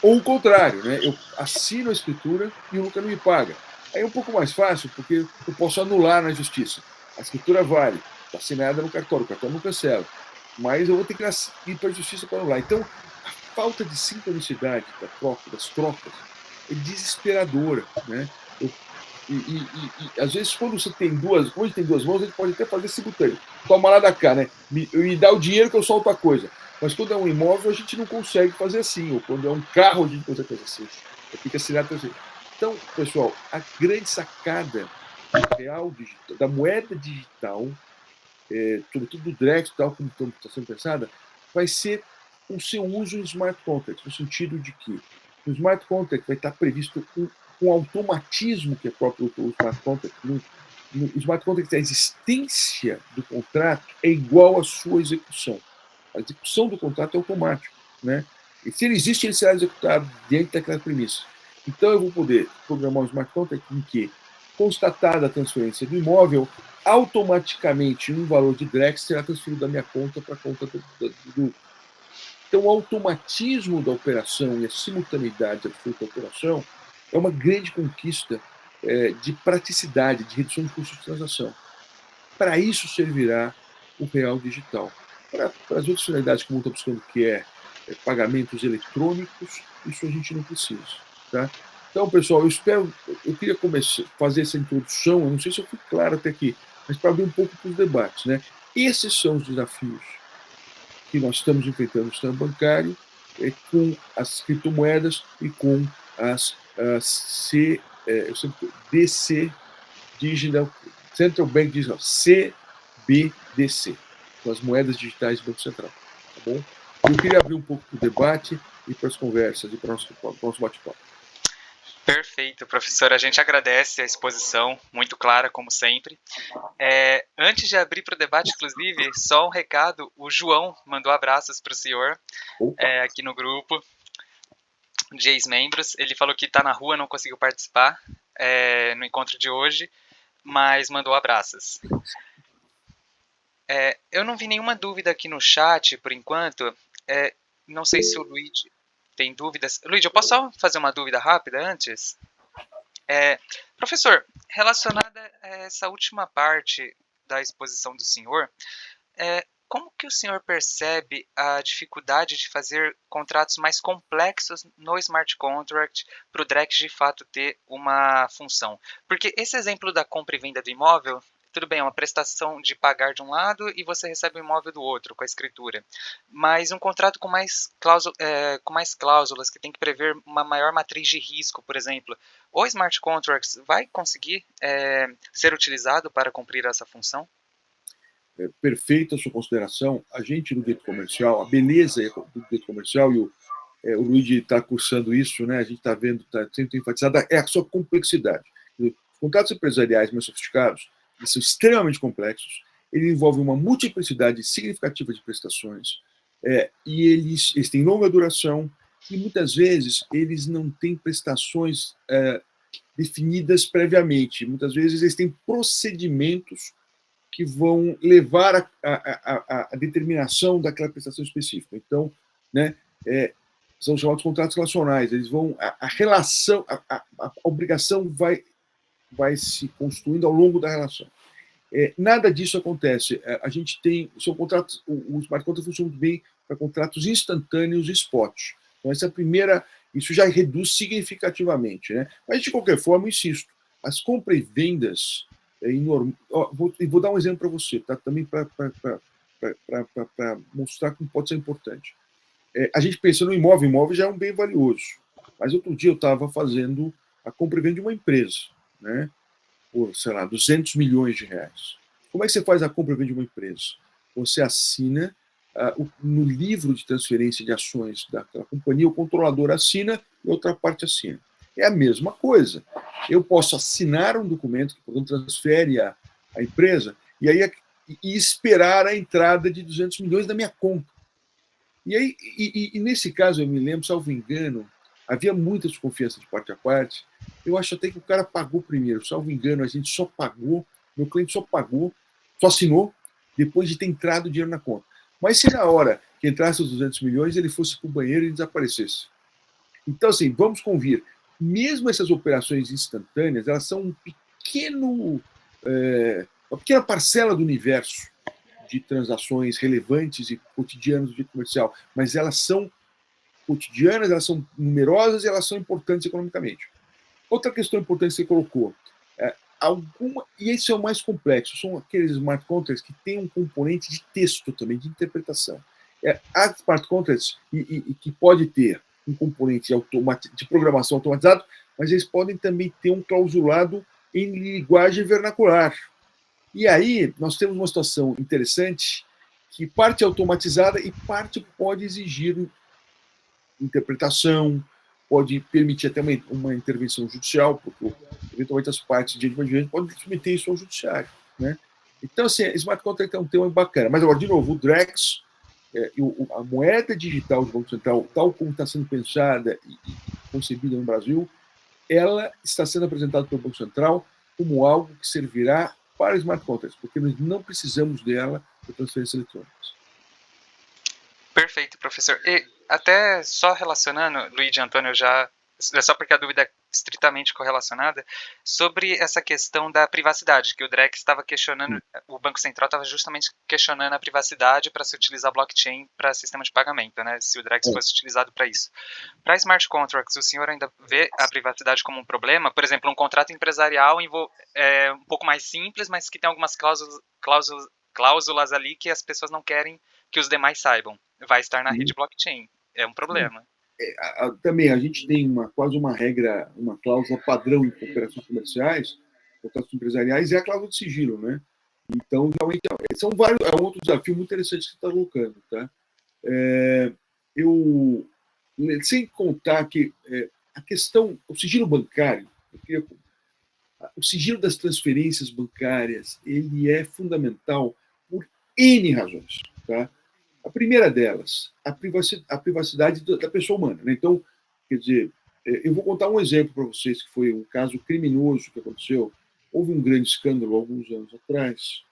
Ou o contrário, né? Eu assino a escritura e o Luca não me paga. Aí é um pouco mais fácil, porque eu posso anular na justiça. A escritura vale, está assinada no cartório, o cartório não cancela. Mas eu vou ter que ir para a justiça para anular. Então, a falta de sincronicidade das trocas é desesperadora, né? Às vezes, quando você tem duas mãos, a gente pode até fazer simultâneo. Toma lá da cá, né? Me dá o dinheiro que eu solto a coisa. Mas quando é um imóvel, a gente não consegue fazer assim. Ou quando é um carro, a gente consegue fazer assim. Fica assinado assim. Então, pessoal, a grande sacada do real digital, da moeda digital, sobretudo do Drex, tal como está sendo pensada, vai ser o seu uso em smart contracts, no sentido de que no smart contract vai estar previsto um automatismo que é próprio do smart contract. No smart contract, a existência do contrato é igual à sua execução. A execução do contrato é automática, né? E se ele existe, ele será executado dentro daquela premissa. Então, eu vou poder programar um smart contract em que, constatada a transferência do imóvel, automaticamente um valor de Drex será transferido da minha conta para a conta do. Então, o automatismo da operação e a simultaneidade absoluta da operação é uma grande conquista de praticidade, de redução de custos de transação. Para isso servirá o real digital. Para as outras finalidades que o mundo está buscando, que pagamentos eletrônicos, isso a gente não precisa. Tá? Então, pessoal, eu queria fazer essa introdução, eu não sei se eu fui claro até aqui, mas para abrir um pouco para os debates. Né? Esses são os desafios que nós estamos enfrentando no sistema bancário, com as criptomoedas e com as DC Digital, Central Bank Digital, CBDC, com as moedas digitais do Banco Central. Tá bom? Eu queria abrir um pouco para o debate e para as conversas e para o nosso bate-papo. Perfeito, professor. A gente agradece a exposição, muito clara, como sempre. Antes de abrir para o debate, inclusive, só um recado: o João mandou abraços para o senhor aqui no grupo de ex-membros. Ele falou que está na rua, não conseguiu participar no encontro de hoje, mas mandou abraços. Eu não vi nenhuma dúvida aqui no chat, por enquanto. Não sei se o Luigi tem dúvidas. Luigi, eu posso só fazer uma dúvida rápida antes? Professor, relacionada a essa última parte da exposição do senhor, como que o senhor percebe a dificuldade de fazer contratos mais complexos no smart contract para o Drex de fato ter uma função? Porque esse exemplo da compra e venda do imóvel, tudo bem, é uma prestação de pagar de um lado e você recebe o imóvel do outro, com a escritura. Mas um contrato com mais cláusulas, que tem que prever uma maior matriz de risco, por exemplo, o smart contracts vai conseguir ser utilizado para cumprir essa função? Perfeita a sua consideração. A gente no direito comercial, a beleza do direito comercial, e o Luigi está cursando isso, né? A gente está vendo, está sempre enfatizada, é a sua complexidade. Os contratos empresariais mais sofisticados, eles são extremamente complexos, eles envolvem uma multiplicidade significativa de prestações, e eles têm longa duração, e muitas vezes eles não têm prestações definidas previamente. Muitas vezes eles têm procedimentos que vão levar a determinação daquela prestação específica. Então, né, são chamados contratos relacionais. Eles vão, a relação, a obrigação vai se construindo ao longo da relação. Nada disso acontece. A gente tem, são contratos, o smart contract funciona muito bem para contratos instantâneos e spot. Então essa é a primeira, isso já reduz significativamente, né? Mas de qualquer forma, eu insisto, as compras e vendas vou dar um exemplo para você, tá? Também para mostrar como pode ser importante. A gente pensa no imóvel, o imóvel já é um bem valioso. Mas outro dia eu estava fazendo a compra e venda de uma empresa, né? Por, sei lá, 200 milhões de reais. Como é que você faz a compra e venda de uma empresa? Você assina no livro de transferência de ações daquela companhia, o controlador assina e a outra parte assina. É a mesma coisa. Eu posso assinar um documento que, portanto, transfere a empresa e esperar a entrada de 200 milhões da minha conta. E nesse caso, eu me lembro, salvo engano, havia muita desconfiança de parte a parte. Eu acho até que o cara pagou primeiro. Salvo engano, a gente só pagou, meu cliente só pagou, só assinou, depois de ter entrado o dinheiro na conta. Mas se na hora que entrasse os 200 milhões, ele fosse para o banheiro e desaparecesse. Então, assim, vamos convir. Mesmo essas operações instantâneas, elas são uma pequena parcela do universo de transações relevantes e cotidianas do direito comercial, mas elas são cotidianas, elas são numerosas e elas são importantes economicamente. Outra questão importante que você colocou, e esse é o mais complexo, são aqueles smart contracts que têm um componente de texto também, de interpretação. Há smart contracts que pode ter um componente de programação automatizado, mas eles podem também ter um clausulado em linguagem vernacular. E aí nós temos uma situação interessante que parte é automatizada e parte pode exigir interpretação, pode permitir até uma intervenção judicial, porque eventualmente as partes de advogado podem submeter isso ao judiciário, né? Então, assim, smart contract é um tema bacana. Mas agora, de novo, o Drex, a moeda digital do Banco Central, tal como está sendo pensada e concebida no Brasil, ela está sendo apresentada pelo Banco Central como algo que servirá para smart contracts, porque nós não precisamos dela para transferências eletrônicas. Perfeito, professor. E até só relacionando, Luigi e Antônio, só porque a dúvida é estritamente correlacionada, sobre essa questão da privacidade, que o Drex estava questionando, o Banco Central estava justamente questionando a privacidade para se utilizar blockchain para sistema de pagamento, né? Se o Drex fosse utilizado para isso. Para smart contracts, o senhor ainda vê a privacidade como um problema? Por exemplo, um contrato empresarial um pouco mais simples, mas que tem algumas cláusulas ali que as pessoas não querem que os demais saibam. Vai estar na rede blockchain. É um problema. Também a gente tem quase uma regra, uma cláusula padrão em operações comerciais, contratos empresariais, é a cláusula de sigilo, né? Então, realmente, são vários, é um outro desafio muito interessante que você está colocando, tá? Sem contar que a questão, o sigilo bancário, o sigilo das transferências bancárias, ele é fundamental por N razões, tá? A primeira delas, a privacidade da pessoa humana, né? Então, quer dizer, eu vou contar um exemplo para vocês, que foi um caso criminoso que aconteceu. Houve um grande escândalo alguns anos atrás,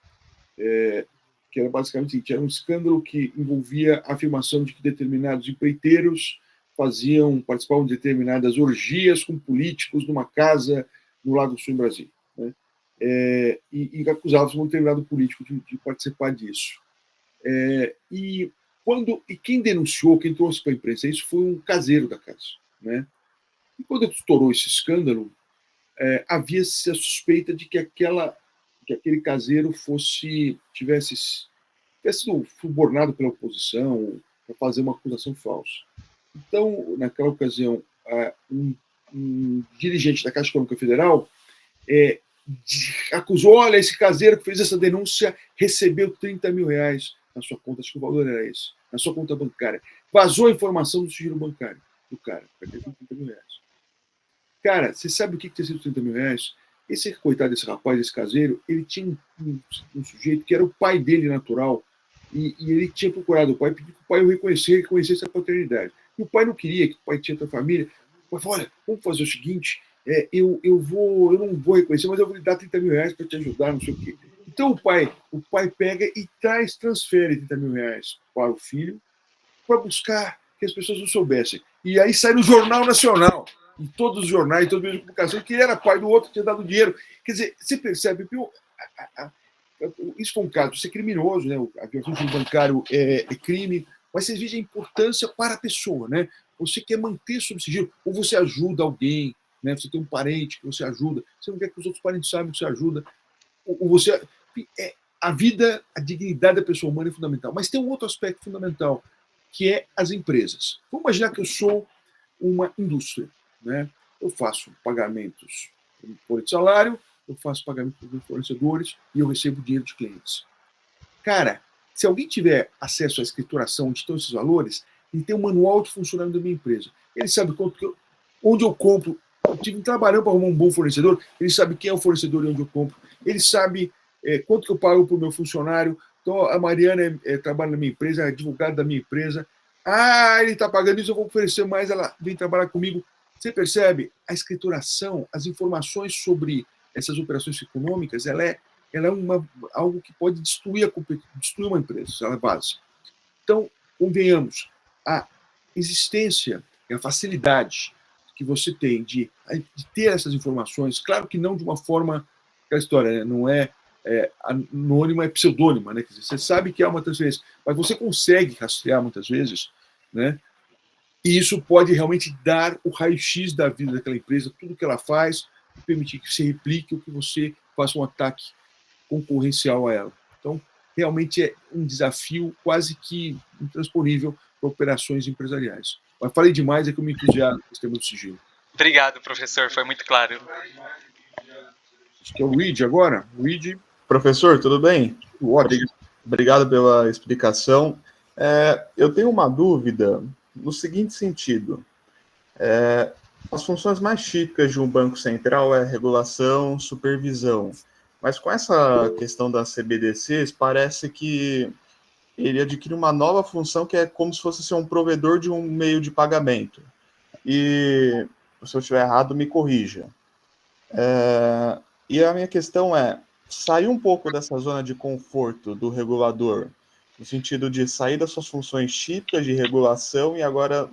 que era basicamente era um escândalo que envolvia a afirmação de que determinados empreiteiros participavam de determinadas orgias com políticos numa casa no Lago Sul, em Brasília, né? E acusavam um determinado político de participar disso. E quem denunciou, quem trouxe para a imprensa isso foi um caseiro da casa, né? E quando estourou esse escândalo, havia-se a suspeita de que aquele caseiro tivesse sido subornado pela oposição para fazer uma acusação falsa. Então, naquela ocasião, um dirigente da Caixa Econômica Federal acusou, olha, esse caseiro que fez essa denúncia recebeu 30 mil reais na sua conta, acho que o valor era esse, na sua conta bancária. Vazou a informação do sigilo bancário do cara, para ter 30 mil reais. Cara, você sabe o que tem sido 30 mil reais? Esse coitado desse rapaz, esse caseiro, ele tinha um sujeito que era o pai dele natural, e ele tinha procurado o pai, pediu que o pai o reconhecesse a paternidade. E o pai não queria, que o pai tinha outra família. O pai falou, olha, vamos fazer o seguinte, eu não vou reconhecer, mas eu vou lhe dar 30 mil reais para te ajudar, não sei o quê. Então o pai pega e transfere 30 mil reais para o filho para buscar que as pessoas não soubessem. E aí sai no Jornal Nacional, em todos os jornais, em todos os meios de comunicação, que ele era pai do outro, tinha dado dinheiro. Quer dizer, você percebe, isso foi um caso, isso é criminoso, né? A violação de bancário é crime, mas você veja a importância para a pessoa, né? Você quer manter sob sigilo, ou você ajuda alguém, né? Você tem um parente que você ajuda, você não quer que os outros parentes saibam que você ajuda, ou você... A vida, a dignidade da pessoa humana é fundamental, mas tem um outro aspecto fundamental, que é as empresas. Vamos imaginar que eu sou uma indústria, né? Eu faço pagamentos por salário, eu faço pagamento para fornecedores e eu recebo dinheiro dos clientes. Cara, se alguém tiver acesso à escrituração onde estão esses valores, ele tem um manual de funcionamento da minha empresa. Ele sabe onde eu compro. Eu tive trabalhando para arrumar um bom fornecedor, ele sabe quem é o fornecedor e onde eu compro. Ele sabe quanto que eu pago para o meu funcionário. Então, a Mariana trabalha na minha empresa, é advogada da minha empresa. Ele está pagando isso, eu vou oferecer mais, ela vem trabalhar comigo. Você percebe? A escrituração, as informações sobre essas operações econômicas, ela é algo que pode destruir uma empresa, ela é base. Então, convenhamos, a existência e a facilidade que você tem de ter essas informações, claro que não de uma forma, aquela história, né? Não é anônima, é pseudônima, né? Quer dizer, você sabe que há uma transferência, mas você consegue rastrear muitas vezes, né? E isso pode realmente dar o raio-x da vida daquela empresa, tudo que ela faz, e permitir que você replique ou que você faça um ataque concorrencial a ela. Então, realmente é um desafio quase que intransponível para operações empresariais. Mas falei demais, é que eu me entusiasmo com esse tema do sigilo. Obrigado, professor, foi muito claro. Acho que é o Luigi agora. Luigi. Professor, tudo bem? Ótimo. Obrigado pela explicação. Eu tenho uma dúvida no seguinte sentido. As funções mais típicas de um banco central é regulação, supervisão. Mas com essa questão das CBDCs, parece que ele adquire uma nova função que é como se fosse ser um provedor de um meio de pagamento. E, se eu estiver errado, me corrija. E a minha questão é, sair um pouco dessa zona de conforto do regulador, no sentido de sair das suas funções típicas de regulação e agora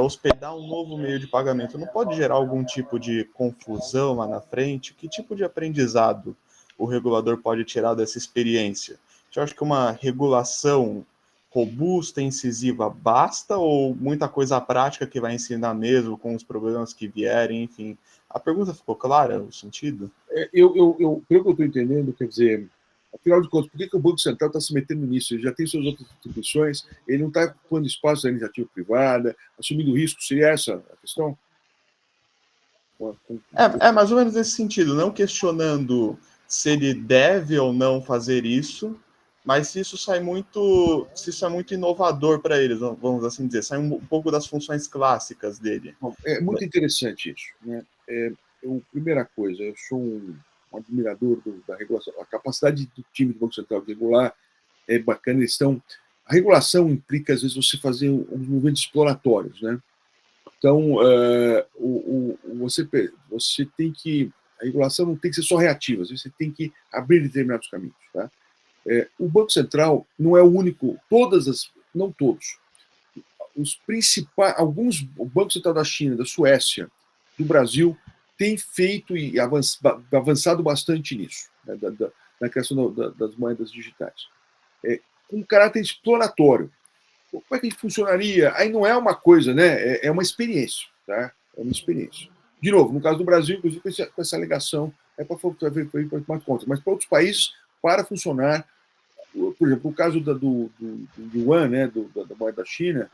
hospedar um novo meio de pagamento, não pode gerar algum tipo de confusão lá na frente? Que tipo de aprendizado o regulador pode tirar dessa experiência? Você acha que uma regulação robusta e incisiva basta, ou muita coisa prática que vai ensinar mesmo com os problemas que vierem, enfim? A pergunta ficou clara, o sentido? Pelo que eu estou entendendo, quer dizer, afinal de contas, por que o Banco Central está se metendo nisso? Ele já tem suas outras atribuições, ele não está ocupando espaço da iniciativa privada, assumindo risco, seria essa a questão? É mais ou menos nesse sentido, não questionando se ele deve ou não fazer isso, mas se isso é muito inovador para eles, vamos assim dizer, sai um pouco das funções clássicas dele. Bom, é muito interessante isso, né? Primeira coisa, eu sou um admirador da regulação. A capacidade do time do Banco Central de regular é bacana. A regulação implica, às vezes, você fazer uns movimentos exploratórios, né? Então, você tem que... A regulação não tem que ser só reativa, você tem que abrir determinados caminhos, tá? O Banco Central não é o único, não todos, os principais, o Banco Central da China, da Suécia, do Brasil, tem feito e avançado bastante nisso, né, na criação das moedas digitais. Com caráter exploratório. Como é que funcionaria? Aí não é uma coisa, né? É uma experiência, tá? É uma experiência. De novo, no caso do Brasil, inclusive, com essa alegação, para mais conta, mas para outros países, para funcionar, por exemplo, o caso do yuan, né, da moeda da China,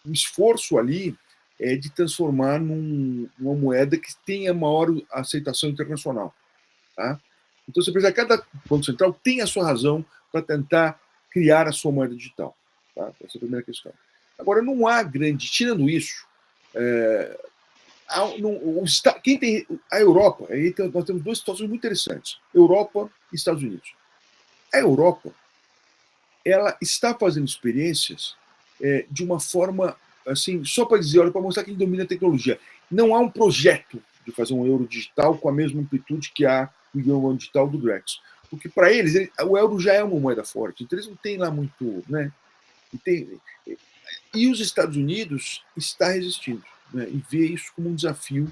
o esforço ali é de transformar numa moeda que tenha maior aceitação internacional. Tá? Então, você pensa que cada Banco Central tem a sua razão para tentar criar a sua moeda digital. Tá? Essa é a primeira questão. Agora, não há grande... Tirando isso, quem tem a Europa, aí nós temos duas situações muito interessantes. Europa e Estados Unidos. A Europa, ela está fazendo experiências de uma forma, assim, só para dizer, olha, para mostrar que a gente domina a tecnologia. Não há um projeto de fazer um euro digital com a mesma amplitude que há o euro digital do Drex. Porque para eles, o euro já é uma moeda forte, então eles não têm lá muito, né? E os Estados Unidos está resistindo, né, e vê isso como um desafio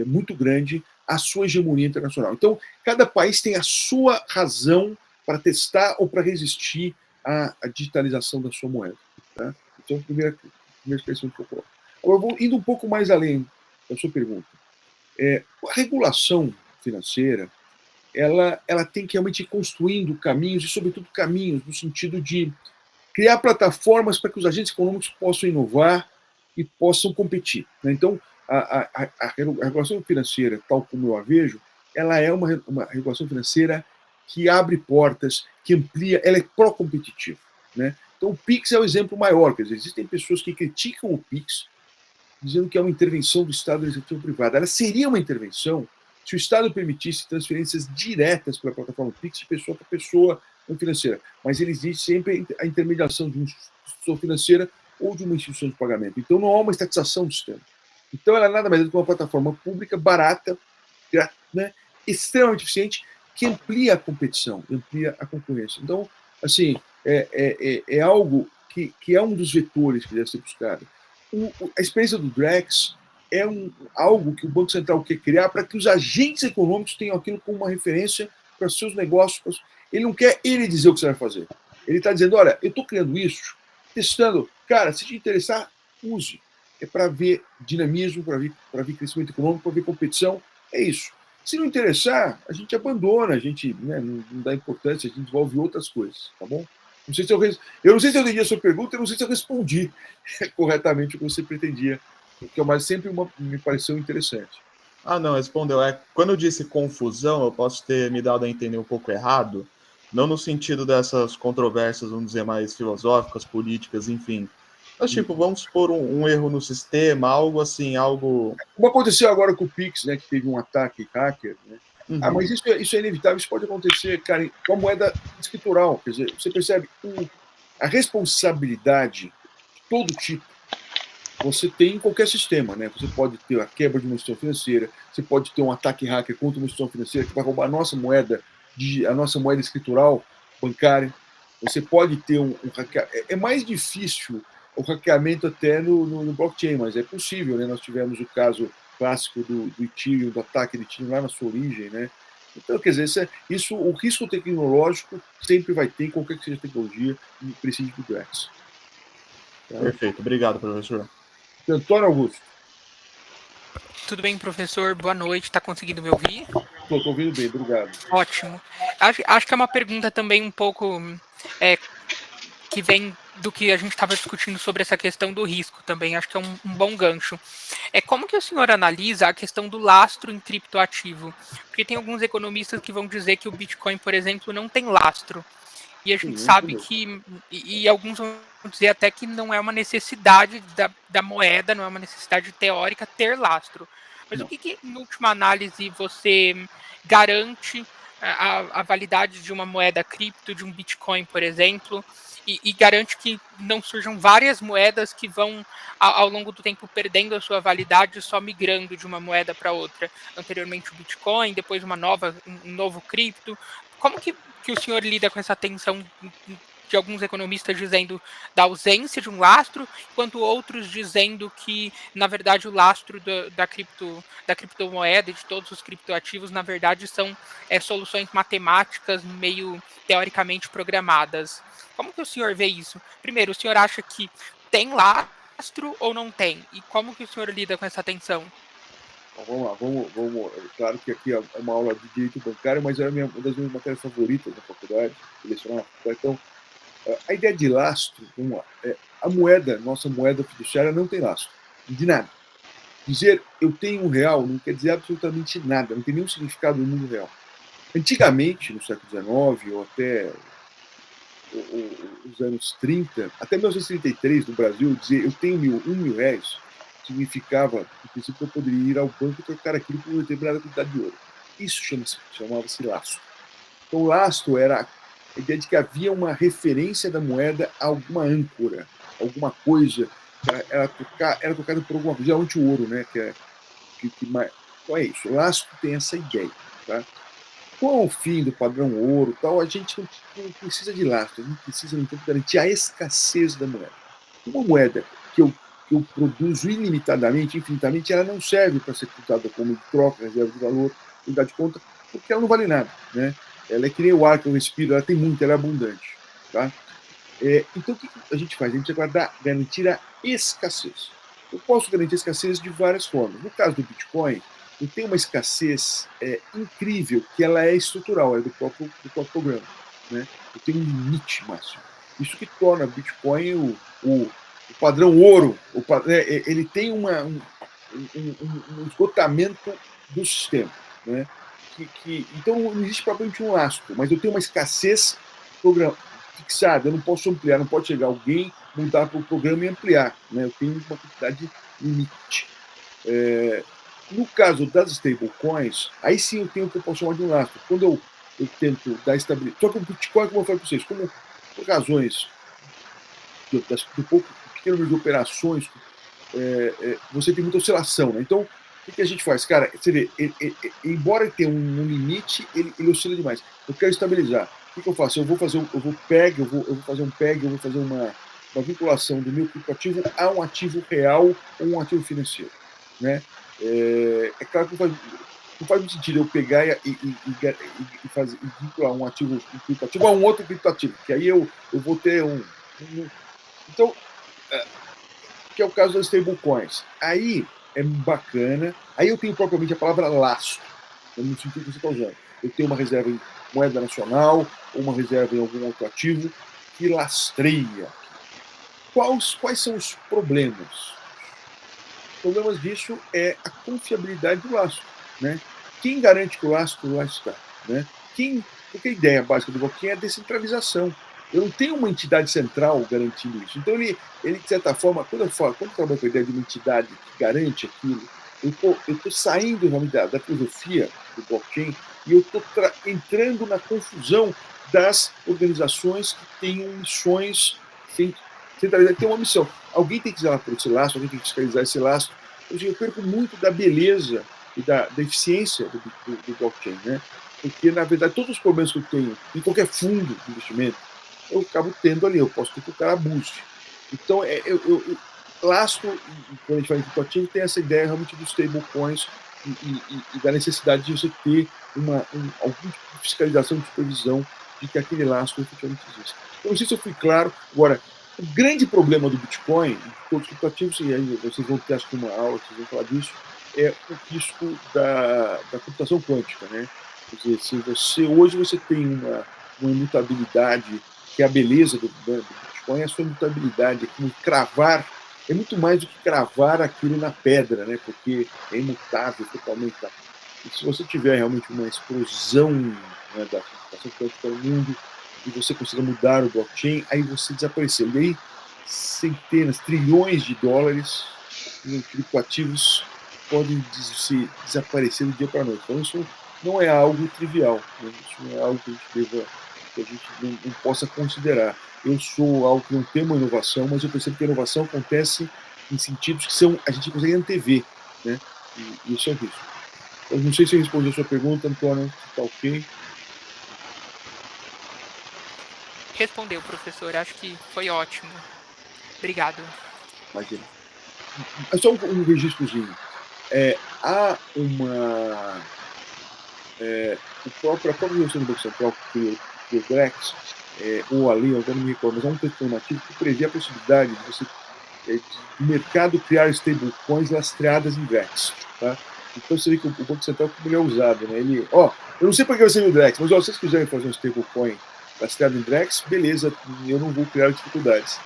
muito grande à sua hegemonia internacional. Então, cada país tem a sua razão para testar ou para resistir à digitalização da sua moeda. Tá? Então, primeira esclarecimento que eu coloco. Agora, vou indo um pouco mais além da sua pergunta. A regulação financeira, ela tem que realmente ir construindo caminhos, e sobretudo caminhos no sentido de criar plataformas para que os agentes econômicos possam inovar e possam competir. Né? Então, a regulação financeira, tal como eu a vejo, ela é uma regulação financeira que abre portas, que amplia, ela é pró-competitiva. Né? Então, o PIX é o exemplo maior. Quer dizer, existem pessoas que criticam o PIX, dizendo que é uma intervenção do Estado na iniciativa privada. Ela seria uma intervenção se o Estado permitisse transferências diretas pela plataforma PIX de pessoa para pessoa não financeira. Mas ele existe sempre a intermediação de uma instituição financeira ou de uma instituição de pagamento. Então, não há uma estatização do sistema. Então, ela nada mais é do que uma plataforma pública, barata, né, extremamente eficiente, que amplia a competição, amplia a concorrência. Então, assim, é algo que é um dos vetores que deve ser buscado. A experiência do Drex é algo que o Banco Central quer criar para que os agentes econômicos tenham aquilo como uma referência para os seus negócios. Ele não quer ele dizer o que você vai fazer. Ele está dizendo, olha, eu estou criando isso, testando. Cara, se te interessar, use. É para ver dinamismo, para ver crescimento econômico, para ver competição. É isso. Se não interessar, a gente abandona, a gente, né, não dá importância, a gente desenvolve outras coisas, tá bom? Não sei se eu não sei se eu entendi a sua pergunta, eu não sei se eu respondi corretamente o que você pretendia, mas sempre me pareceu interessante. Não, respondeu. Quando eu disse confusão, eu posso ter me dado a entender um pouco errado, não no sentido dessas controvérsias, vamos dizer, mais filosóficas, políticas, enfim. Mas, tipo, vamos supor um erro no sistema, algo assim, algo... Como aconteceu agora com o Pix, né, que teve um ataque hacker, né? Uhum. Mas isso é inevitável, isso pode acontecer, cara, com a moeda escritural. Quer dizer, você percebe a responsabilidade de todo tipo você tem em qualquer sistema, né? Você pode ter a quebra de uma instituição financeira, você pode ter um ataque hacker contra uma instituição financeira que vai roubar a nossa moeda escritural bancária. Você pode ter um hackeamento. É mais difícil o hackeamento até no blockchain, mas é possível, né? Nós tivemos o caso clássico do Ethereum, do ataque de Ethereum lá na sua origem, né? Então, quer dizer, o risco tecnológico sempre vai ter, qualquer que seja a tecnologia, e precisa de Drex. Tá? Perfeito, obrigado, professor. Antônio Augusto. Tudo bem, professor? Boa noite. Está conseguindo me ouvir? Estou ouvindo bem, obrigado. Ótimo. Acho que é uma pergunta também um pouco que vem do que a gente estava discutindo sobre essa questão do risco também. Acho que é um bom gancho. Como que o senhor analisa a questão do lastro em criptoativo? Porque tem alguns economistas que vão dizer que o Bitcoin, por exemplo, não tem lastro. E a gente sabe que, e alguns vão dizer até que não é uma necessidade da moeda, não é uma necessidade teórica ter lastro. Mas não. O que, em última análise, você garante a validade de uma moeda cripto, de um Bitcoin, por exemplo, e garante que não surjam várias moedas que vão, ao longo do tempo, perdendo a sua validade, só migrando de uma moeda para outra? Anteriormente o Bitcoin, depois um novo cripto. Como que o senhor lida com essa tensão de alguns economistas dizendo da ausência de um lastro, enquanto outros dizendo que, na verdade, o lastro da criptomoeda e de todos os criptoativos, na verdade, são soluções matemáticas meio teoricamente programadas? Como que o senhor vê isso? Primeiro, o senhor acha que tem lastro ou não tem? E como que o senhor lida com essa tensão? Vamos lá, vamos. Claro que aqui é uma aula de direito bancário, mas é uma das minhas matérias favoritas na faculdade, lecionar na faculdade. Então, a ideia de lastro, vamos lá, nossa moeda fiduciária não tem lastro, de nada. Dizer eu tenho R$1 não quer dizer absolutamente nada, não tem nenhum significado no mundo real. Antigamente, no século XIX, ou até os anos 30, até 1933 no Brasil, dizer eu tenho R$1.000 significava, no princípio, que eu poderia ir ao banco e trocar aquilo por uma determinada quantidade de ouro. Isso chamava-se lastro. Então, o lastro era a ideia de que havia uma referência da moeda a alguma âncora, alguma coisa, era tocada por alguma coisa, geralmente o ouro, né? Então é isso, o lastro tem essa ideia. Tá? Com o fim do padrão ouro, tal, a gente não precisa de lastro, a gente precisa, no entanto, garantir a escassez da moeda. Uma moeda que eu produzo ilimitadamente, infinitamente, ela não serve para ser usada como de troca, reserva de valor, unidade de conta, porque ela não vale nada, né? Ela é que nem o ar que eu respiro, ela tem muito, ela é abundante, tá? Então, o que a gente faz? A gente vai garantir a escassez. Eu posso garantir a escassez de várias formas. No caso do Bitcoin, eu tenho uma escassez incrível, que ela é estrutural, é do próprio programa, né? Eu tenho um limite máximo. Isso que torna o Bitcoin o padrão ouro. Ele tem um esgotamento do sistema, né? Então, não existe propriamente um lastro, mas eu tenho uma escassez fixada, eu não posso ampliar, não pode chegar alguém, mudar para o programa e ampliar, né? Eu tenho uma quantidade limite. No caso das stablecoins, aí sim eu tenho o que eu posso chamar de um lastro. Quando eu tento dar estabilidade. Só que o Bitcoin, como eu falei para vocês, como por razões do pouco pequeno número de operações, você tem muita oscilação, né? Então, o que a gente faz? Cara, você vê, embora ele tenha um limite, ele oscila demais. Eu quero estabilizar. O que eu faço? Eu vou fazer um PEG, eu vou fazer uma vinculação do meu criptoativo a um ativo real ou um ativo financeiro, né? É claro que não faz muito sentido eu pegar e vincular um criptoativo a um outro criptoativo, porque aí eu vou ter então, que é o caso das stablecoins. Aí é bacana. Aí eu tenho propriamente a palavra lastro, no sentido que você está usando. Eu tenho uma reserva em moeda nacional ou uma reserva em algum outro ativo que lastreia. Quais são os problemas? Os problemas disso é a confiabilidade do lastro, né? Quem garante que o lastro lá está, né? Porque a ideia básica do blockchain é a descentralização. Eu não tenho uma entidade central garantindo isso. Então, ele de certa forma, quando eu trabalho com a ideia de uma entidade que garante aquilo, eu estou saindo realmente da filosofia do blockchain e eu estou entrando na confusão das organizações que tenham missões centralizadas, que têm uma missão. Alguém tem que zelar por esse lastro, alguém tem que fiscalizar esse lastro. Eu perco muito da beleza e da eficiência do blockchain, né? Porque, na verdade, todos os problemas que eu tenho em qualquer fundo de investimento, eu acabo tendo ali, eu posso ter que o cara abuse. Então, lastro, quando a gente fala em criptoativo, tem essa ideia realmente dos stablecoins e da necessidade de você ter algum tipo de fiscalização, de supervisão de que aquele lastro efetivamente existe. Eu não sei se eu fui claro. Agora, o grande problema do Bitcoin, de todos os criptoativos, e aí vocês vão ter, acho que uma aula, vocês vão falar disso, é o risco da computação quântica, né? Quer dizer, hoje você tem uma imutabilidade, que é a beleza do Bitcoin, é a sua imutabilidade, é como cravar, é muito mais do que cravar aquilo na pedra, né? Porque é imutável totalmente. Tá? E se você tiver realmente uma explosão, né, da computação quântica no mundo, e você consiga mudar o blockchain, aí você desapareceu. E aí, centenas, trilhões de dólares em criptoativos podem desaparecer do dia para a noite. Então, isso não é algo trivial. Né? Isso não é algo que a gente não possa considerar. Eu sou algo que não tem uma inovação, mas eu percebo que a inovação acontece em sentidos que a gente consegue antever. Né? E isso é isso. Eu não sei se eu respondi a sua pergunta, Antônio, se está ok. Respondeu, professor. Acho que foi ótimo. Obrigado. Imagina. É só um registrozinho. Há uma... a própria Organização do Banco Central que criou o Drex, ou ali, eu não me recordo, mas há um texto normativo que prevê a possibilidade de você, do mercado criar stablecoins lastreadas em Drex. Tá? Então você vê que o Banco Central como ele é usado. Né? Eu não sei para que vai ser o Drex, mas se vocês quiserem fazer um stablecoin lastreado em Drex, beleza, eu não vou criar dificuldades.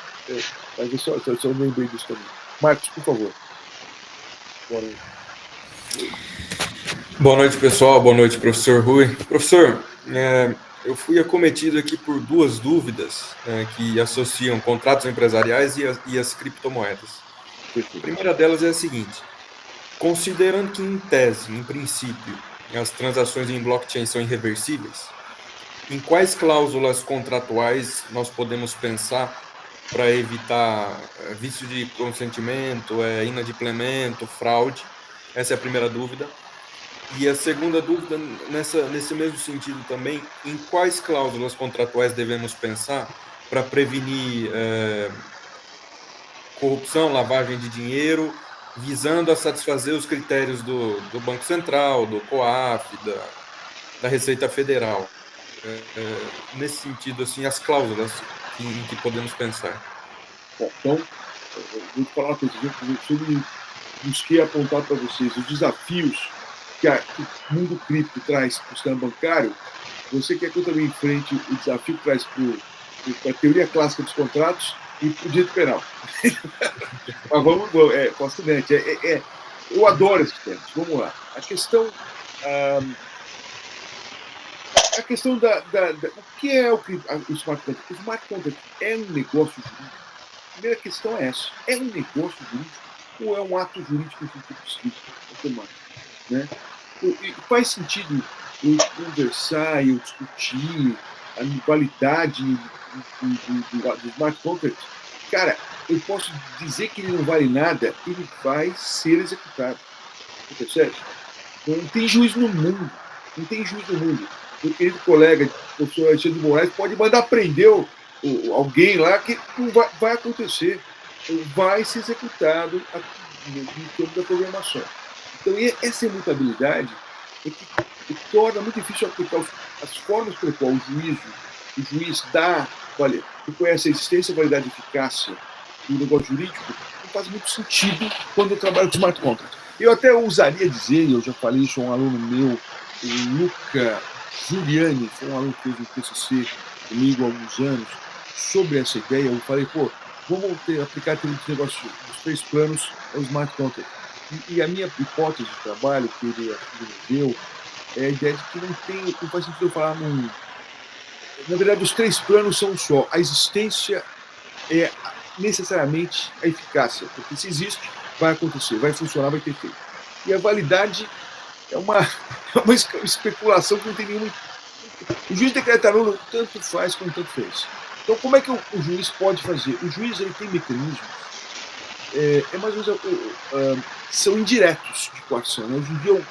Mas eu só lembrei disso também. Marcos, por favor. Boa noite. Boa noite, pessoal. Boa noite, professor Rui. Professor, eu fui acometido aqui por duas dúvidas que associam contratos empresariais e as criptomoedas. A primeira delas é a seguinte: considerando que, em tese, em princípio, as transações em blockchain são irreversíveis, em quais cláusulas contratuais nós podemos pensar para evitar vício de consentimento, inadimplemento, fraude? Essa é a primeira dúvida. E a segunda dúvida, nesse mesmo sentido também, em quais cláusulas contratuais devemos pensar para prevenir corrupção, lavagem de dinheiro, visando a satisfazer os critérios do Banco Central, do COAF, da Receita Federal. Nesse sentido, assim, as cláusulas em que podemos pensar. Bom, então, eu vou te falar uma coisa, eu busquei apontar para vocês os desafios que o mundo cripto traz para o sistema bancário. Você quer que eu também enfrente o desafio que traz para a teoria clássica dos contratos e para o direito penal. Mas vamos, é fascinante. Eu adoro esses temas. Vamos lá. A questão o que é o smart contract? O smart contract é um negócio jurídico? A primeira questão é essa. É um negócio jurídico ou é um ato jurídico no sentido estrito, automático? Né? E faz sentido eu conversar e eu discutir a validade do smart contract? Cara, eu posso dizer que ele não vale nada, ele vai ser executado. Você percebe? Então, não tem juiz no mundo. Não tem juiz no mundo. Meu querido colega, o professor Alexandre de Moraes, pode mandar prender alguém lá que não vai acontecer. Vai ser executado no campo da programação. Então, essa imutabilidade é que torna muito difícil aplicar as formas pelo qual o juiz reconhece a existência, a validade e eficácia do negócio jurídico, não faz muito sentido quando eu trabalho com smart contract. Eu até ousaria dizer, eu já falei isso a um aluno meu, o Luca Giuliani, foi um aluno que fez um TCC comigo há alguns anos, sobre essa ideia. Eu falei, vamos aplicar aquele negócio dos 3 planos ao smart contract. E a minha hipótese de trabalho que ele desenvolveu é a ideia de que não faz sentido eu falar na verdade, os 3 planos são só. A existência é necessariamente a eficácia, porque se existe, vai acontecer, vai funcionar, vai ter efeito. E a validade é uma especulação que não tem nenhuma. O juiz decreta nulo tanto faz como tanto fez. Então, como é que o juiz pode fazer? O juiz ele tem mecanismos, mais ou menos, são indiretos de coação. Né? Hoje em dia, o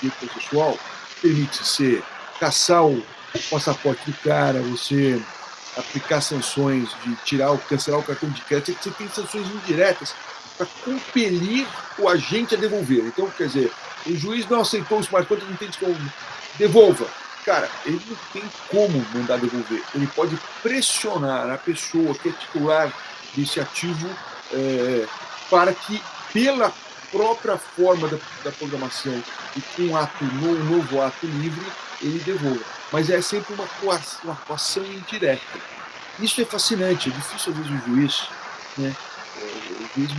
direito processual permite você caçar o passaporte do cara, você aplicar sanções de cancelar o cartão de crédito. Você tem sanções indiretas para compelir o agente a devolver. Então, quer dizer, o juiz não aceitou o smart contract, não tem como devolva. Cara, ele não tem como mandar devolver. Ele pode pressionar a pessoa que é titular desse ativo para que, pela própria forma da programação e com um novo ato livre, ele devolva. Mas é sempre uma coação indireta. Isso é fascinante, é difícil às vezes o juiz, né? O juiz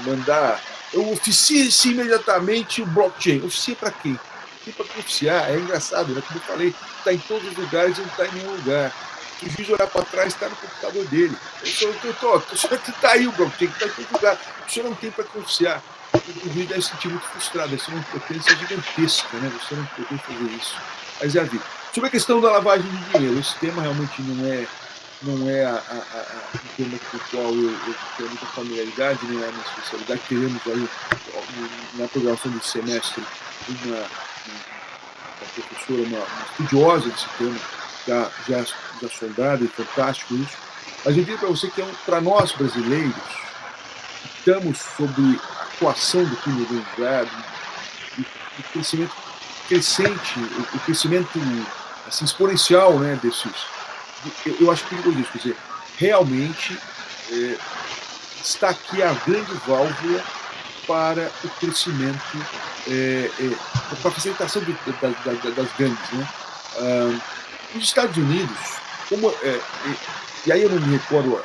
mandar eu oficie imediatamente o blockchain. Oficie para quem? Tem para oficiar, é engraçado, né? Como eu falei, está em todos os lugares e não está em nenhum lugar. O juiz olhar para trás está no computador dele. O senhor está aí o blockchain, está em todo lugar. O senhor não tem para oficiar. O juiz deve se sentir muito frustrado, deve ser uma impotência gigantesca, né? Você não poder fazer isso. Mas é a vida. Sobre a questão da lavagem de dinheiro, esse tema realmente não é um tema com o qual eu tenho muita familiaridade, não é a minha especialidade. Teremos aí, na programação do semestre, uma professora, uma estudiosa desse tema, já sondada, e fantástico isso. Mas eu digo para você que para nós brasileiros, que estamos sobre a coação do crime organizado, o crescimento crescente, o crescimento assim, exponencial, né, desses. Eu acho perigoso isso, quer dizer, realmente está aqui a grande válvula para o crescimento, para a facilitação das gangues. Né? Nos Estados Unidos, e aí eu não me recordo,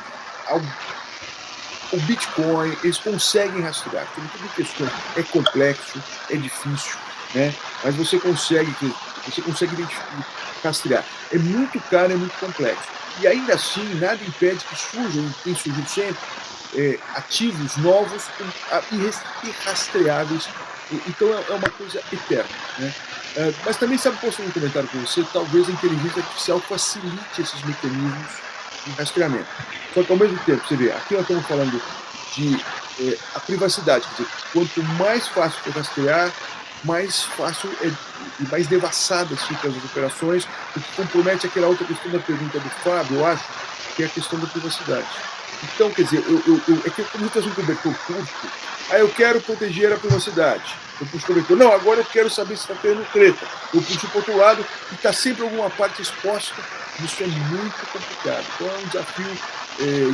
o Bitcoin, eles conseguem rastrear, tem muita questão, é complexo, é difícil, né? Mas você consegue identificar, rastrear. É muito caro, é muito complexo. E ainda assim, nada impede que surjam, tem surgido sempre, ativos novos irrastreáveis. Então é uma coisa eterna. Né? Mas também, sabe, posso fazer um comentário com você? Talvez a inteligência artificial facilite esses mecanismos de rastreamento. Só que ao mesmo tempo, você vê, aqui nós estamos falando de a privacidade. Quer dizer, quanto mais fácil for rastrear, mais fácil e mais devassadas ficam as operações, o que compromete aquela outra questão da pergunta do Fábio, eu acho, que é a questão da privacidade. Então, quer dizer, é que como eu um cobertor curto, aí eu quero proteger a privacidade. Eu puxo o cobertor. Não, agora eu quero saber se está tendo treta. Eu puxo para o outro lado e está sempre alguma parte exposta. Isso é muito complicado. Então é um desafio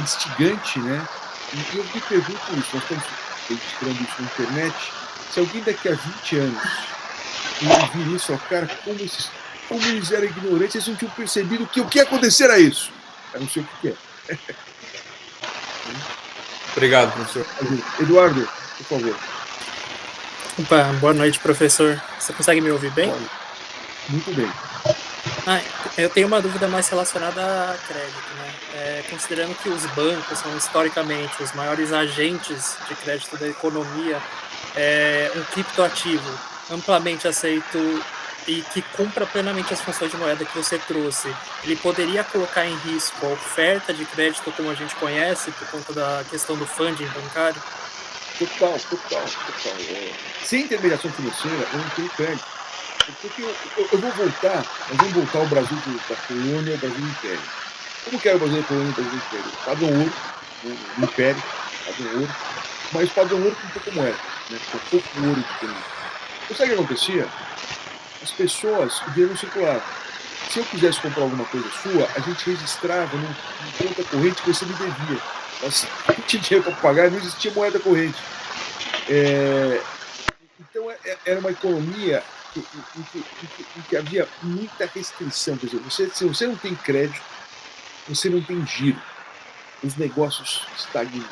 instigante, né? E eu me pergunto isso, nós estamos registrando isso na internet, se alguém daqui a 20 anos ouvir isso, ó, cara, como eles eram ignorantes, eles não tinham percebido que o que ia acontecer a isso. Eu não sei o que é. Obrigado, professor. Eduardo, por favor. Opa, boa noite, professor. Você consegue me ouvir bem? Muito bem. Eu tenho uma dúvida mais relacionada a crédito, né? Considerando que os bancos são historicamente os maiores agentes de crédito da economia, um criptoativo amplamente aceito e que cumpra plenamente as funções de moeda que você trouxe, ele poderia colocar em risco a oferta de crédito como a gente conhece por conta da questão do funding bancário? Total. Sem intermediação financeira, eu não tenho crédito. Porque eu vou voltar, nós vamos voltar ao Brasil da colônia, ao Brasil do Império. Como que era o Brasil da colônia, o Brasil do Império? Padrão ouro, né, do Império, padrão ouro, mas padrão ouro com pouco moeda, né, com pouco ouro de colônia. Então, sabe o que acontecia? As pessoas, o dinheiro não circulava. Se eu quisesse comprar alguma coisa sua, a gente registrava numa conta corrente que você me devia. Mas não tinha dinheiro para pagar, não existia moeda corrente. Então, era uma economia em que havia muita restrição. Quer dizer, se você não tem crédito, você não tem giro. Os negócios estagnam.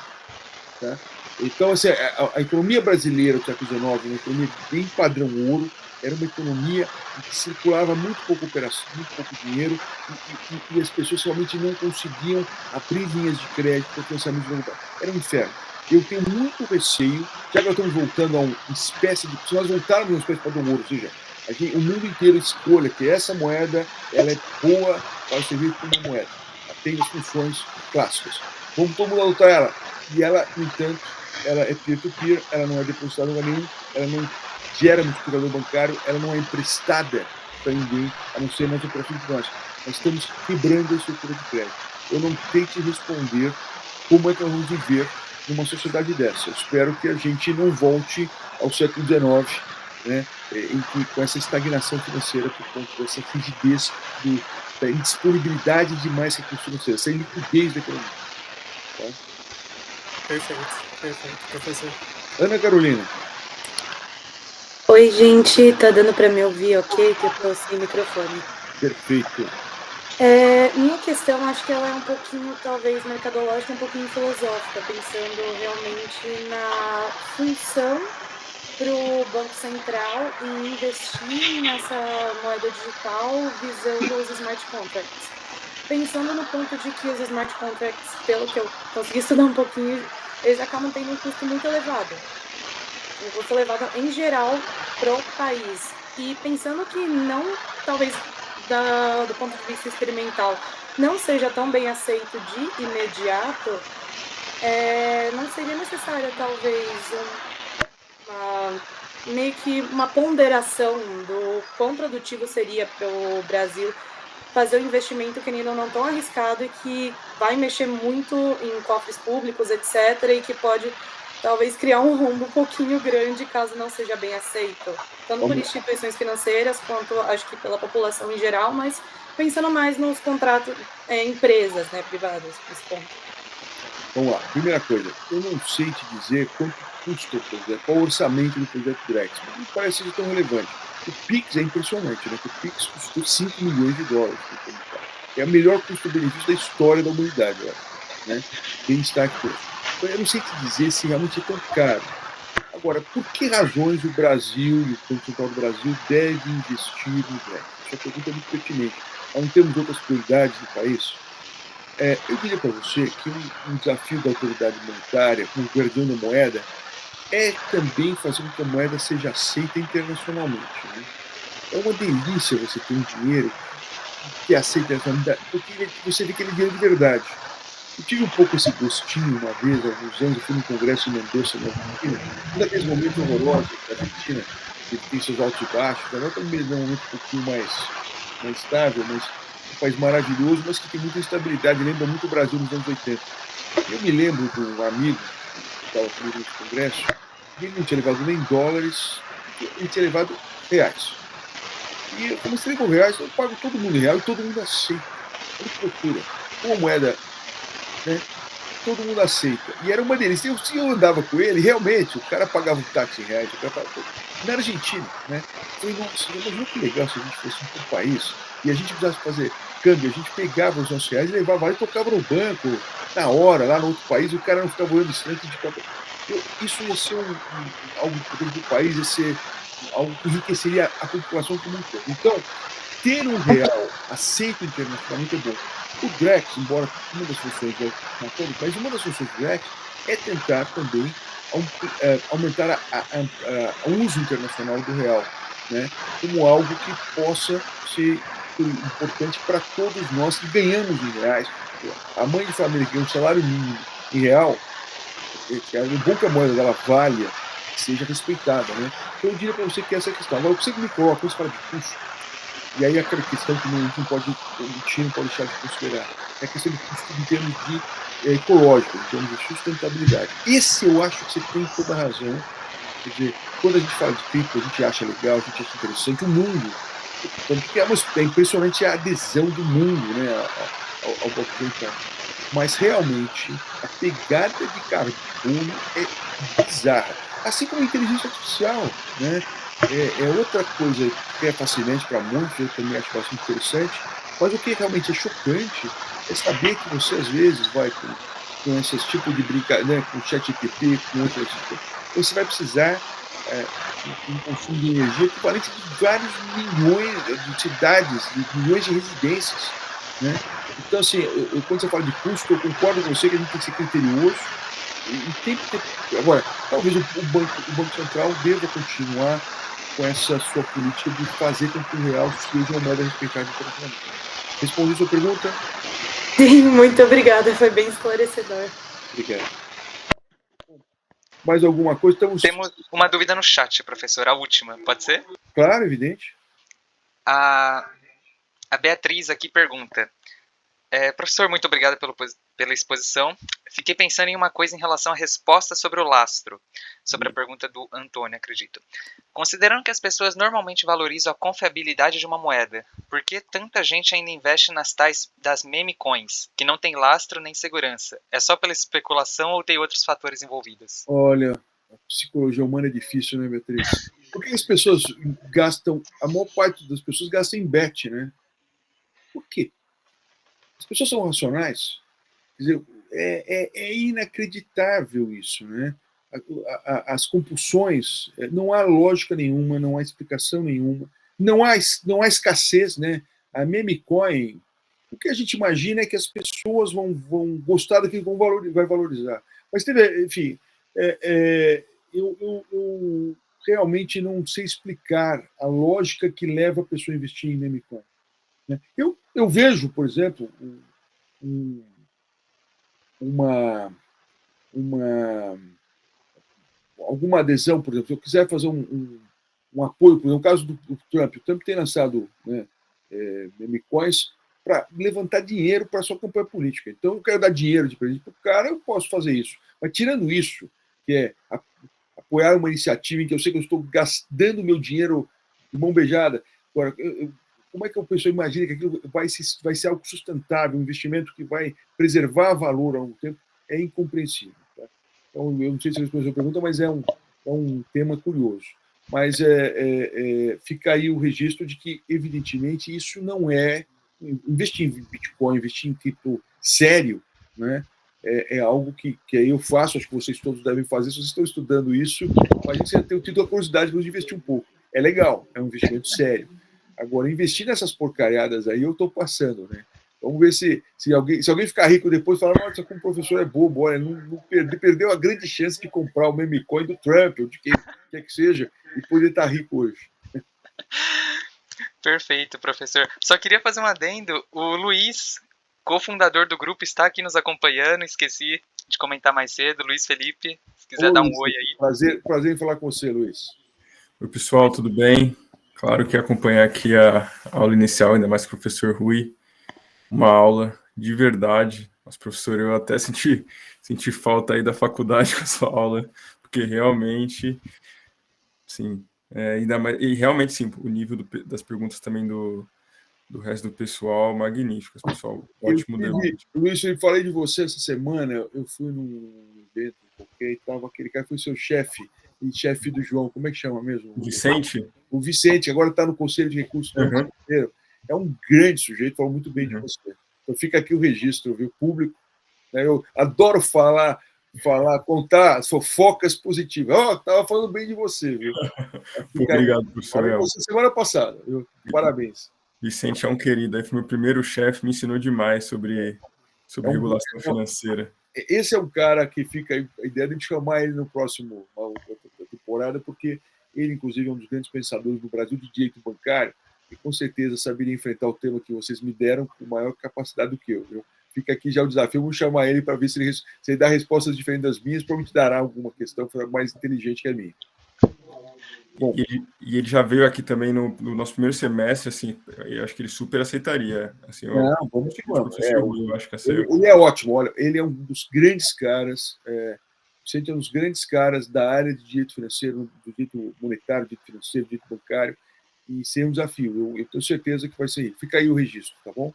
Tá? Então, assim, a economia brasileira do século XIX, uma economia bem padrão ouro, era uma economia em que circulava muito pouco operação, muito pouco dinheiro, e as pessoas realmente não conseguiam abrir linhas de crédito para financiamento de longo prazo. Era um inferno. Eu tenho muito receio, já que nós estamos voltando a uma espécie de... Se nós voltarmos a uma espécie de padrão ouro, ou seja, o mundo inteiro escolha que essa moeda ela é boa para servir como uma moeda. Ela tem as funções clássicas. Vamos todo mundo adotar ela. E ela, no entanto, ela é peer-to-peer, ela não é depositada em lugar nenhum, ela não gera multiplicador bancário, ela não é emprestada para ninguém, a não ser nas operações de nós. Nós estamos quebrando a estrutura de crédito. Eu não sei te responder como é que nós vamos viver numa sociedade dessa. Eu espero que a gente não volte ao século XIX, né, com essa estagnação financeira por conta dessa rigidez da indisponibilidade de mais recursos financeiros, essa liquidez da economia. Tá? Perfeito, professor. Ana Carolina. Oi, gente, tá dando para me ouvir, ok? Que eu tô sem microfone. Perfeito. Minha questão, acho que ela é um pouquinho, talvez, mercadológica, um pouquinho filosófica, pensando realmente na função para o Banco Central em investir nessa moeda digital visando os smart contracts. Pensando no ponto de que os smart contracts, pelo que eu consegui estudar um pouquinho, eles acabam tendo um custo muito elevado. Um custo elevado em geral para o país. E pensando que não, talvez, do ponto de vista experimental, não seja tão bem aceito de imediato, não seria necessária, talvez, meio que uma ponderação do quão produtivo seria para o Brasil fazer um investimento que ainda não tão arriscado e que vai mexer muito em cofres públicos, etc., e que pode talvez criar um rombo um pouquinho grande caso não seja bem aceito, tanto por instituições financeiras quanto acho que pela população em geral, mas pensando mais nos contratos, empresas, né, privadas, nesse ponto. Vamos lá, primeira coisa, eu não sei te dizer quanto custa o projeto, qual o orçamento do projeto Drex, mas não parece ser tão relevante. O Pix é impressionante, né? O Pix custou 5 milhões de dólares. É o melhor custo-benefício da história da humanidade, eu acho, né? Tem destaque por isso. Então, eu não sei te dizer se realmente é tão caro. Agora, por que razões o Brasil e o Banco Central do Brasil devem investir no Drex? Essa pergunta é muito pertinente. Nós não temos outras prioridades no país? Eu diria para você que um desafio da autoridade monetária, como guardião da moeda, é também fazer com que a moeda seja aceita internacionalmente. Né? É uma delícia você ter um dinheiro que aceita internacionalmente, porque você vê que ele vem de verdade. Eu tive um pouco esse gostinho uma vez, há alguns anos, eu fui num congresso em Mendoza, na Argentina, um daqueles momentos horrorosos da Argentina, que tem seus altos e baixos, agora está um momento um pouquinho mais estável, mas um país maravilhoso, mas que tem muita instabilidade, lembra muito o Brasil nos anos 80. Eu me lembro de um amigo que estava comigo nesse congresso, ele não tinha levado nem dólares, ele tinha levado reais. E eu comecei com reais, eu pago todo mundo em real e todo mundo aceita. Olha que loucura. Uma moeda, né? Todo mundo aceita. E era uma delícia. Se eu andava com ele, realmente, o cara pagava um táxi em reais, o cara pagava na Argentina, né? Eu falei, nossa, imagina que legal se a gente fosse um país e a gente precisasse fazer câmbio, a gente pegava os nossos reais, levava lá e tocava no banco, na hora, lá no outro país, e o cara não ficava olhando estranho, isso ia ser algo importante do país, ia ser algo que enriqueceria a população como um todo. Então, ter um real aceito internacionalmente é bom. O Drex, embora uma das funções mas uma das funções do Drex é tentar também aumentar o uso internacional do real, né, como algo que possa ser importante para todos nós que ganhamos em reais. A mãe de família que ganha um salário mínimo em real, é bom que a moeda dela valha, seja respeitada, né? Então eu diria para você que essa é a questão. Agora, você que me coloca, você fala de custo, e aí aquela questão que a gente não pode deixar de considerar, é a questão de custo em termos de ecológico, em termos de sustentabilidade. Esse eu acho que você tem toda a razão. Quer dizer, quando a gente fala de cripto, a gente acha legal, a gente acha interessante, o mundo. Porque é impressionante a adesão do mundo, né, ao blockchain. Mas realmente a pegada de carbono é bizarra. Assim como a inteligência artificial, né? É outra coisa que é fascinante para muitos, eu também acho bastante interessante, mas o que realmente é chocante é saber que você às vezes vai com esses tipos de brincadeira, né, com o ChatGPT, com outras, você vai precisar de um consumo de energia equivalente de vários milhões de cidades, de milhões de residências, né? Então, assim, quando você fala de custo, eu concordo com você que a gente tem que ser criterioso e tem que ter. Agora, talvez o Banco Central deva continuar com essa sua política de fazer com que o real seja uma moeda respeitada internacionalmente. Respondi a sua pergunta? Sim, muito obrigada, foi bem esclarecedor. Obrigado. Mais alguma coisa? Temos uma dúvida no chat, professor, a última, pode ser? Claro, evidente. A Beatriz aqui pergunta: professor, muito obrigado pela exposição. Fiquei pensando em uma coisa em relação à resposta sobre o lastro, sobre a pergunta do Antônio, acredito. Considerando que as pessoas normalmente valorizam a confiabilidade de uma moeda, por que tanta gente ainda investe nas tais das meme coins, que não tem lastro nem segurança? É só pela especulação ou tem outros fatores envolvidos? Olha, a psicologia humana é difícil, né, Beatriz? Por que as pessoas gastam, a maior parte das pessoas gastam em bet, né? Por quê? As pessoas são racionais. Quer dizer, é inacreditável isso, né? As compulsões, não há lógica nenhuma, não há explicação nenhuma, não há escassez, né? A meme coin, o que a gente imagina é que as pessoas vão gostar daquilo que vai valorizar. Mas teve, enfim, eu realmente não sei explicar a lógica que leva a pessoa a investir em meme coin. Né? Eu vejo, por exemplo, alguma adesão, por exemplo, se eu quiser fazer um apoio, por exemplo, no caso do Trump, o Trump tem lançado, né, meme coins para levantar dinheiro para a sua campanha política. Então, eu quero dar dinheiro de presente para o cara, eu posso fazer isso. Mas tirando isso, que é apoiar uma iniciativa em que eu sei que eu estou gastando meu dinheiro de mão beijada, agora, como é que a pessoa imagina que aquilo vai ser algo sustentável, um investimento que vai preservar valor ao longo do tempo? É incompreensível. Tá? Então, eu não sei se eu respondi a pergunta, mas é um tema curioso. Mas fica aí o registro de que, evidentemente, isso não é... Investir em Bitcoin, investir em cripto sério, né? É algo que eu faço, acho que vocês todos devem fazer, se vocês estão estudando isso, a gente já tem tido a curiosidade de investir um pouco. É legal, é um investimento sério. Agora, investir nessas porcariadas aí, eu estou passando, né? Vamos ver se alguém ficar rico depois e falar, nossa, como o professor é bobo, olha, não perdeu a grande chance de comprar o meme coin do Trump, ou de quem quer que seja, e poder estar rico hoje. Perfeito, professor. Só queria fazer um adendo. O Luiz, cofundador do grupo, está aqui nos acompanhando. Esqueci de comentar mais cedo. Luiz Felipe, se quiser dar um oi aí. Prazer em falar com você, Luiz. Oi, pessoal, tudo bem? Claro que acompanhar aqui a aula inicial, ainda mais com o professor Rui, uma aula de verdade, Nossa, professor, eu até senti falta aí da faculdade com a sua aula, porque realmente, sim, ainda mais, e realmente, sim, o nível das perguntas também do resto do pessoal, magníficas, pessoal, ótimo debate. Luiz, eu falei de você essa semana, eu fui num evento, porque estava aquele cara, foi seu chefe, e chefe do João, como é que chama mesmo? Vicente? O Vicente, agora está no Conselho de Recursos Humanos brasileiro. É um grande sujeito, falou muito bem de você. Então fica aqui o registro, viu, público. Né? Eu adoro contar fofocas positivas. Estava falando bem de você, viu? Obrigado, professor. Falei de você semana passada, viu? Parabéns. Vicente é um querido, aí foi meu primeiro chefe, me ensinou demais sobre regulação financeira. Esse é um cara que fica a ideia de a gente chamar ele no próximo temporada, porque ele, inclusive, é um dos grandes pensadores do Brasil de direito bancário e com certeza saberia enfrentar o tema que vocês me deram com maior capacidade do que eu. Viu? Fica aqui já o desafio, vamos chamar ele para ver se ele dá respostas diferentes das minhas, provavelmente dará alguma questão mais inteligente que a minha. Bom, e ele já veio aqui também no nosso primeiro semestre, assim, eu acho que ele super aceitaria. Assim, vamos que vamos. Eu acho que ele é ótimo, olha, ele é um dos grandes caras, Vicente é um dos grandes caras da área de direito financeiro, do direito monetário, direito financeiro, direito bancário, e ser um desafio. Eu tenho certeza que vai ser ele. Fica aí o registro, tá bom?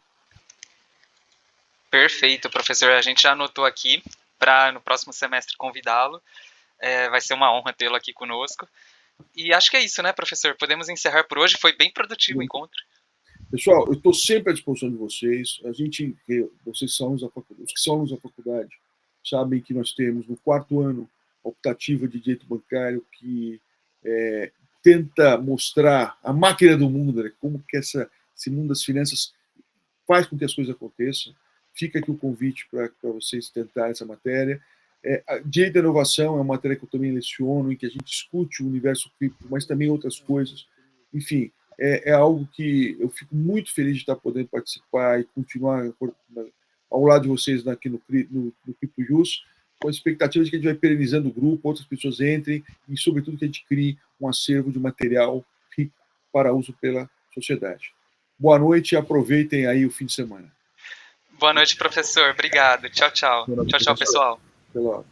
Perfeito, professor. A gente já anotou aqui para no próximo semestre convidá-lo. Vai ser uma honra tê-lo aqui conosco. E acho que é isso, né, professor? Podemos encerrar por hoje. Foi bem produtivo o encontro. Pessoal, eu estou sempre à disposição de vocês. Vocês são alunos da faculdade. Os que são alunos da faculdade sabem que nós temos no 4º ano a optativa de direito bancário que tenta mostrar a máquina do mundo, né? Como que esse mundo das finanças faz com que as coisas aconteçam. Fica aqui o convite para vocês tentarem essa matéria. Direito da inovação é uma matéria que eu também leciono, em que a gente discute o universo cripto, mas também outras coisas. Enfim, é algo que eu fico muito feliz de estar podendo participar e continuar ao lado de vocês aqui no CryptoJus, com a expectativa de que a gente vai perenizando o grupo, outras pessoas entrem e, sobretudo, que a gente crie um acervo de material rico para uso pela sociedade. Boa noite e aproveitem aí o fim de semana. Boa noite, professor. Obrigado. Tchau, tchau. Tchau, tchau, pessoal. Até logo.